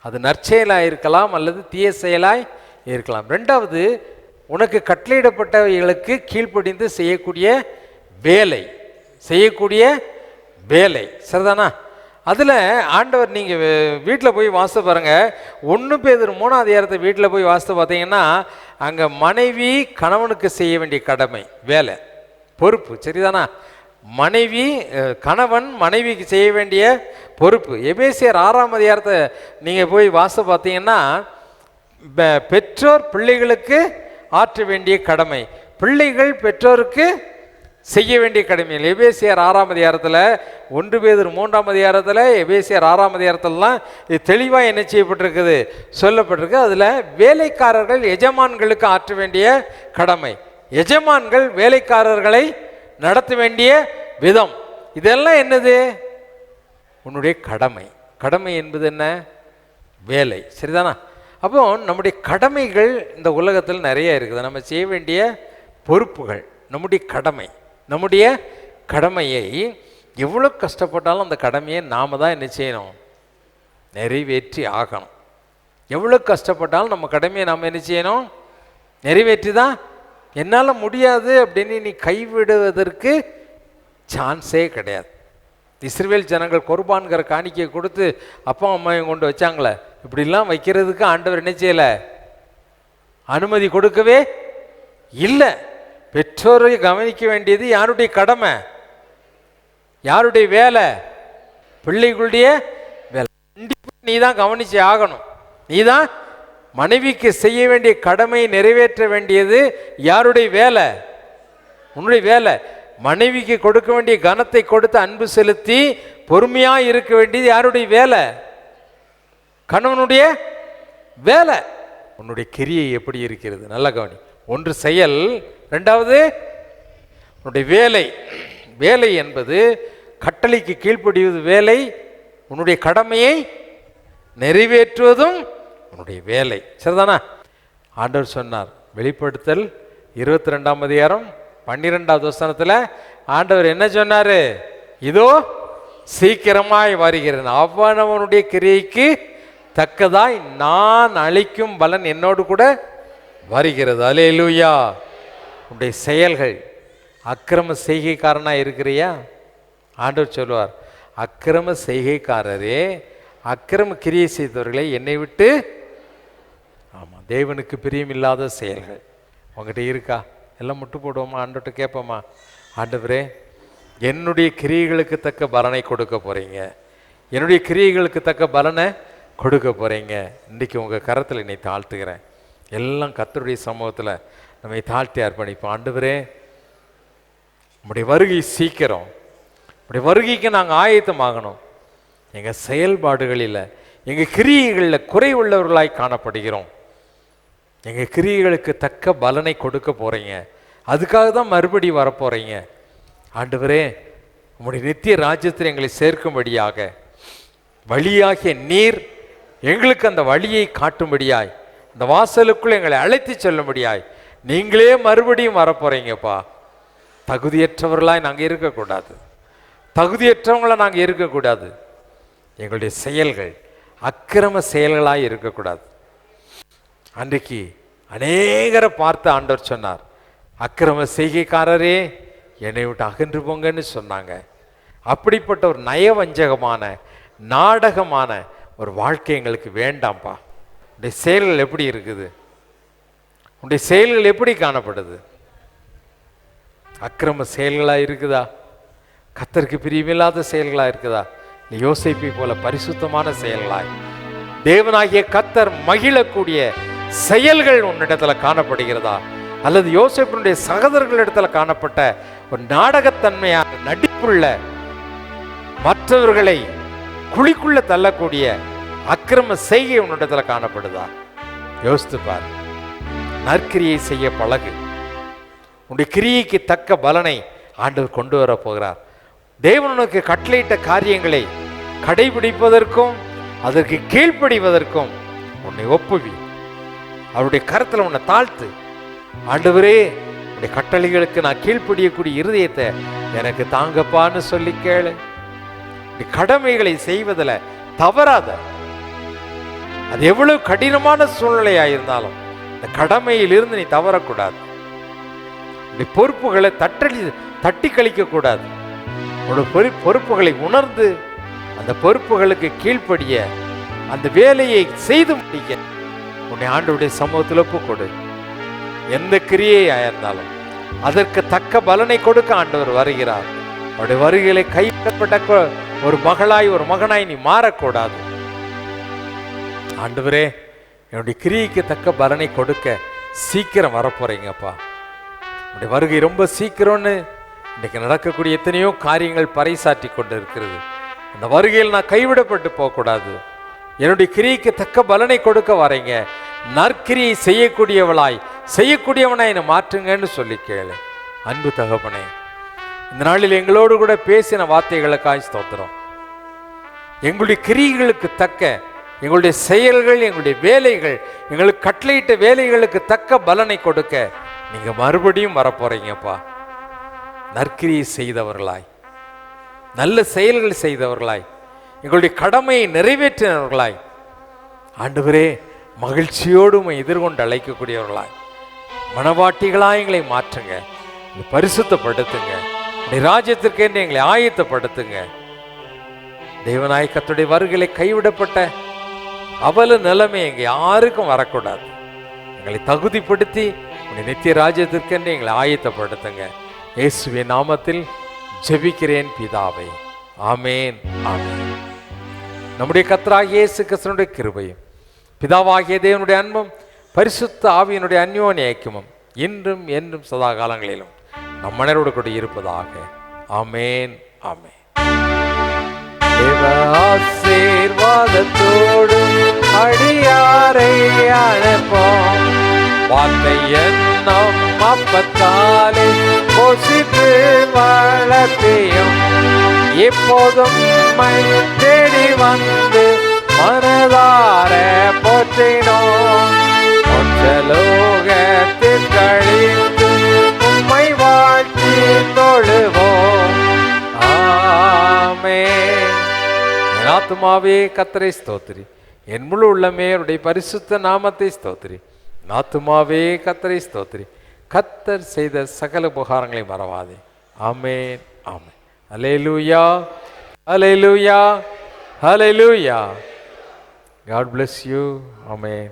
அது நற்செயலாக இருக்கலாம் அல்லது தீய செயலாய் இருக்கலாம். ரெண்டாவது, உனக்கு கட்டளையிடப்பட்டவைகளுக்கு கீழ்ப்படிந்து செய்யக்கூடிய வேலை, செய்யக்கூடிய வேலை, சரிதானா? அதில் ஆண்டவர், நீங்கள் வீட்டில் போய் வாசித்து பாருங்கள், 1 பேதுரு 3ஆம் அதிகாரத்தை வீட்டில் போய் வாசித்து பார்த்தீங்கன்னா, அங்கே மனைவி கணவனுக்கு செய்ய வேண்டிய கடமை, வேலை, பொறுப்பு, சரிதானா? மனைவி, கணவன் மனைவிக்கு செய்ய வேண்டிய பொறுப்பு. எபேசியர் 6ஆம் அதிகாரத்தை நீங்கள் போய் வாசித்து பார்த்தீங்கன்னா, பெற்றோர் பிள்ளைகளுக்கு ஆற்ற வேண்டிய கடமை, பிள்ளைகள் பெற்றோருக்கு செய்ய வேண்டிய கடமைகள். எபேசியர் 6ஆம் அதிகாரத்தில், 1 பேதுரு 3ஆம் அதிகாரத்தில், எபேசியர் 6ஆம் அதிகாரத்திலலாம் இது தெளிவாக என்ன செய்யப்பட்டிருக்குது, சொல்லப்பட்டிருக்கு. அதில் வேலைக்காரர்கள் எஜமான்களுக்கு ஆற்ற வேண்டிய கடமை, எஜமான்கள் வேலைக்காரர்களை நடத்த வேண்டிய விதம், இதெல்லாம் என்னது? உன்னுடைய கடமை. கடமை என்பது என்ன? வேலை, சரிதானா? அப்போ நம்முடைய கடமைகள் இந்த உலகத்தில் நிறைய இருக்குது. நம்ம செய்ய வேண்டிய பொறுப்புகள், நம்முடைய கடமை. நம்முடைய கடமையை எவ்வளோ கஷ்டப்பட்டாலும் அந்த கடமையை நாம் தான் என்ன செய்யணும்? நிறைவேற்றி ஆகணும். எவ்வளோ கஷ்டப்பட்டாலும் நம்ம கடமையை நாம் என்ன செய்யணும்? நிறைவேற்றி தான். என்னால் முடியாது அப்படின்னு நீ கைவிடுவதற்கு சான்ஸே கிடையாது. இஸ்ரவேல் ஜனங்கள் குர்பான்கிற காணிக்கையை கொடுத்து அப்பா அம்மாவையும் கொண்டு வச்சாங்களே, இப்படிலாம் வைக்கிறதுக்கு ஆண்டவர் என்ன செய்யலை? அனுமதி கொடுக்கவே இல்லை. பெற்றோரை கவனிக்க வேண்டியது யாருடைய கடமை? யாருடைய வேலை? பிள்ளைகளுடைய வேலை. கண்டிப்பாக நீ தான் கவனிச்சு ஆகணும். நீ தான் மனைவிக்கு செய்ய வேண்டிய கடமையை நிறைவேற்ற வேண்டியது யாருடைய வேலை? உன்னுடைய வேலை. மனைவிக்கு கொடுக்க வேண்டிய கனத்தை கொடுத்து அன்பு செலுத்தி பொறுமையாக இருக்க வேண்டியது யாருடைய வேலை? கணவனுடைய வேலை. உன்னுடைய கிரியை எப்படி இருக்கிறது? நல்ல கவனி. ஒன்று செயல், ரெண்டாவது உன்னுடைய வேலை. வேலை என்பது கட்டளைக்கு கீழ்ப்படிவது வேலை, உன்னுடைய கடமையை நிறைவேற்றுவதும் உன்னுடைய வேலை, சரிதானா? ஆண்டவர் சொன்னார், வெளிப்படுத்தல் 22ஆம் அதிகாரம் 12வது வசனத்தில் ஆண்டவர் என்ன சொன்னார்? இதோ சீக்கிரமாய் வருகிறேன், அவனவனுடைய கிரியைக்கு தக்கதாய் நான் அளிக்கும் பலன் என்னோடு கூட வருகிறது. அல்லேலூயா. உன்னுடைய செயல்கள், அக்கிரம செய்கைக்காரனாக இருக்கிறியா? ஆண்டவர் சொல்லுவார், அக்கிரம செய்கைக்காரரே, அக்கிரம கிரியை செய்தவர்களை என்னை விட்டு, ஆமாம், தேவனுக்கு பிரியமில்லாத செயல்கள் உங்ககிட்ட இருக்கா? எல்லாம் முட்டு போடுவோமா? ஆண்டவர்கிட்ட கேட்போமா? ஆண்டவரே, என்னுடைய கிரியைகளுக்கு தக்க பலனை கொடுக்க போகிறீங்க, என்னுடைய கிரியைகளுக்கு தக்க பலனை கொடுக்க போகிறீங்க. இன்றைக்கி உங்கள் கரத்தில் என்னை தாழ்த்துக்கிறேன். எல்லாம் கர்த்தருடைய சமூகத்தில் நம்மை தாழ்த்தி அர்ப்பணிப்போம். ஆண்டவரே, உம்முடைய வருகை சீக்கிரம், உம்முடைய வருகைக்கு நாங்கள் ஆயத்தமாகணும். எங்கள் செயல்பாடுகளில், எங்கள் கிரியைகளில் குறை உள்ளவர்களாய் காணப்படுகிறோம். எங்கள் கிரியைகளுக்கு தக்க பலனை கொடுக்க போகிறீங்க, அதுக்காக தான் மறுபடி வரப்போகிறீங்க. ஆண்டவரே, உம்முடைய நித்திய ராஜ்யத்தில் எங்களை சேர்க்கும்படியாக வழியாகிய நீர் எங்களுக்கு அந்த வழியை காட்டும்படியாய், அந்த வாசலுக்குள் எங்களை அழைத்து செல்லும்படியாய் நீங்களே மறுபடியும் வரப்போகிறீங்கப்பா. தகுதியற்றவர்களாய் நாங்கள் இருக்கக்கூடாது, தகுதியற்றவங்கள நாங்கள் இருக்கக்கூடாது. எங்களுடைய செயல்கள் அக்கிரம செயல்களாய் இருக்கக்கூடாது. அன்றைக்கு அநேகரை பார்த்து ஆண்டவர் சொன்னார், அக்கிரம செய்கைக்காரரே என்னை விட்டு அகன்று போங்கன்னு சொன்னாங்க. அப்படிப்பட்ட ஒரு நயவஞ்சகமான நாடகமான ஒரு வாழ்க்கை எங்களுக்கு வேண்டாம்ப்பா. உடைய செயல்கள் எப்படி இருக்குது? உடைய செயல்கள் எப்படி காணப்படுது? அக்கிரம செயல்களாக இருக்குதா? கர்த்தருக்கு பிரியமில்லாத செயல்களாக இருக்குதா? யோசேப்பை போல பரிசுத்தமான செயல்களாய் தேவனாகிய கர்த்தர் மகிழக்கூடிய செயல்கள் உன்னிடத்தில் காணப்படுகிறதா? அல்லது யோசேப்பினுடைய சகோதரர்களிடத்தில் காணப்பட்ட ஒரு நாடகத்தன்மையான நடிப்புள்ள, மற்றவர்களை குழிக்குள்ள தள்ளக்கூடிய அக்கிரம செய்கை உன்னிடத்துல காணப்படுதா? யோசித்து பார். நற்கிரியை செய்ய பழகு. உன்னுடைய கிரியைக்கு தக்க பலனை ஆண்டவர் கொண்டு வர போகிறார். தேவன் உனக்கு கட்டளையிட்ட காரியங்களை கடைபிடிப்பதற்கும் அதற்கு கீழ்ப்படிவதற்கும் உன்னை ஒப்புவி. அவருடைய கருத்துல உன்னை தாழ்த்து. ஆண்டவரே, உன்னுடைய கட்டளைகளுக்கு நான் கீழ்ப்படியக்கூடிய இருதயத்தை எனக்கு தாங்கப்பான்னு சொல்லி கேளு. கடமைகளை செய்வதில் தவறாத. அது எவ்வளவு கடினமான சூழ்நிலையா இருந்தாலும் இந்த கடமையில் இருந்து நீ தவறக்கூடாது. பொறுப்புகளை தட்டி கழிக்க கூடாது. பொறுப்புகளை உணர்ந்து அந்த பொறுப்புகளுக்கு கீழ்ப்படிய அந்த வேலையை செய்து முடிக்க உன்னை ஆண்டவருடைய சமூகத்தில் ஒப்புக்கொடு. எந்த கிரியையா இருந்தாலும் அதற்கு தக்க பலனை கொடுக்க ஆண்டவர் வருகிறார். அவருடைய வருகைகளை கைவிடப்பட்ட ஒரு மகளாய் ஒரு மகனாய் நீ மாறக்கூடாது. ஆண்டவரே, என்னுடைய கிரியைக்கு தக்க பலனை கொடுக்க சீக்கிரம் வரப்போறீங்கப்பா. உன்னுடைய வருகை ரொம்ப சீக்கிரம்னு இன்னைக்கு நடக்கக்கூடிய எத்தனையோ காரியங்கள் பறைசாற்றி கொண்டு இருக்கிறது. அந்த வருகையில் நான் கைவிடப்பட்டு போகக்கூடாது. என்னுடைய கிரியைக்கு தக்க பலனை கொடுக்க வரீங்க. நற்கிரியை செய்யக்கூடியவனாய் என்னை மாற்றுங்கன்னு சொல்லி கேளு. அன்பு தகப்பனே, இந்த நாளில் எங்களோடு கூட பேசின வார்த்தைகளுக்காய் ஸ்தோத்திரம். எங்களுடைய கிரியைகளுக்கு தக்க எங்களுடைய செயல்கள், எங்களுடைய வேலைகள், எங்களுக்கு கட்டளையிட்ட வேலைகளுக்கு தக்க பலனை கொடுக்க நீங்க மறுபடியும் வரப்போறீங்கப்பா. நற்கிரியை செய்தவர்களாய், நல்ல செயல்கள் செய்தவர்களாய், எங்களுடைய கடமையை நிறைவேற்றினவர்களாய், ஆண்டவரே மகிழ்ச்சியோடு எதிர்கொண்டு அழைக்கக்கூடியவர்களாய், மனவாட்டிகளாய் எங்களை மாற்றுங்க, பரிசுத்தப்படுத்துங்க, ராஜ்யத்திற்கு என்று எங்களை ஆயத்தப்படுத்துங்க. தேவனாய் கர்த்தருடைய வருகைகளை கைவிடப்பட்ட அவல நிலைமை எங்க யாருக்கும் வரக்கூடாது. எங்களை தகுதிப்படுத்தி உடைய நித்திய ராஜ்யத்திற்கு என்று எங்களை ஆயத்தப்படுத்துங்க. இயேசுவின் நாமத்தில் ஜெபிக்கிறேன் பிதாவே, ஆமேன், ஆமேன். நம்முடைய கர்த்தராகிய இயேசு கிறிஸ்துவினுடைய கிருபையும் பிதாவாகிய தேவனுடைய அன்பும் பரிசுத்த ஆவியினுடைய அந்யோன்ய ஐக்கியமும் இன்றும் என்றும் சதா காலங்களிலும் நம் மனரோடு கூட இருப்பதாக. ஆமேன், ஆமேன். தேவ ஆசீர்வாதத்தோடு அடியாரை அழைப்போம். வார்த்தை என்னும் அப்பத்தாலே போஷித்து வளர்த்தியும் எப்போதும் தேடி வந்து மனதார போற்றினோம். லோகத்தில் கழித்து உம்மை வாழ்த்தி தொழுவோம். ஆமென். என் ஆத்துமாவே கர்த்தரை ஸ்தோத்திரி, என் முழு உள்ளமே அவருடைய பரிசுத்த நாமத்தை ஸ்தோத்திரி. என் ஆத்துமாவே கர்த்தரை ஸ்தோத்திரி, கர்த்தர் செய்த சகல உபகாரங்களை மறவாதே. ஆமென், ஆமென். அல்லேலூயா, அல்லேலூயா, அல்லேலூயா. God bless you. Amen.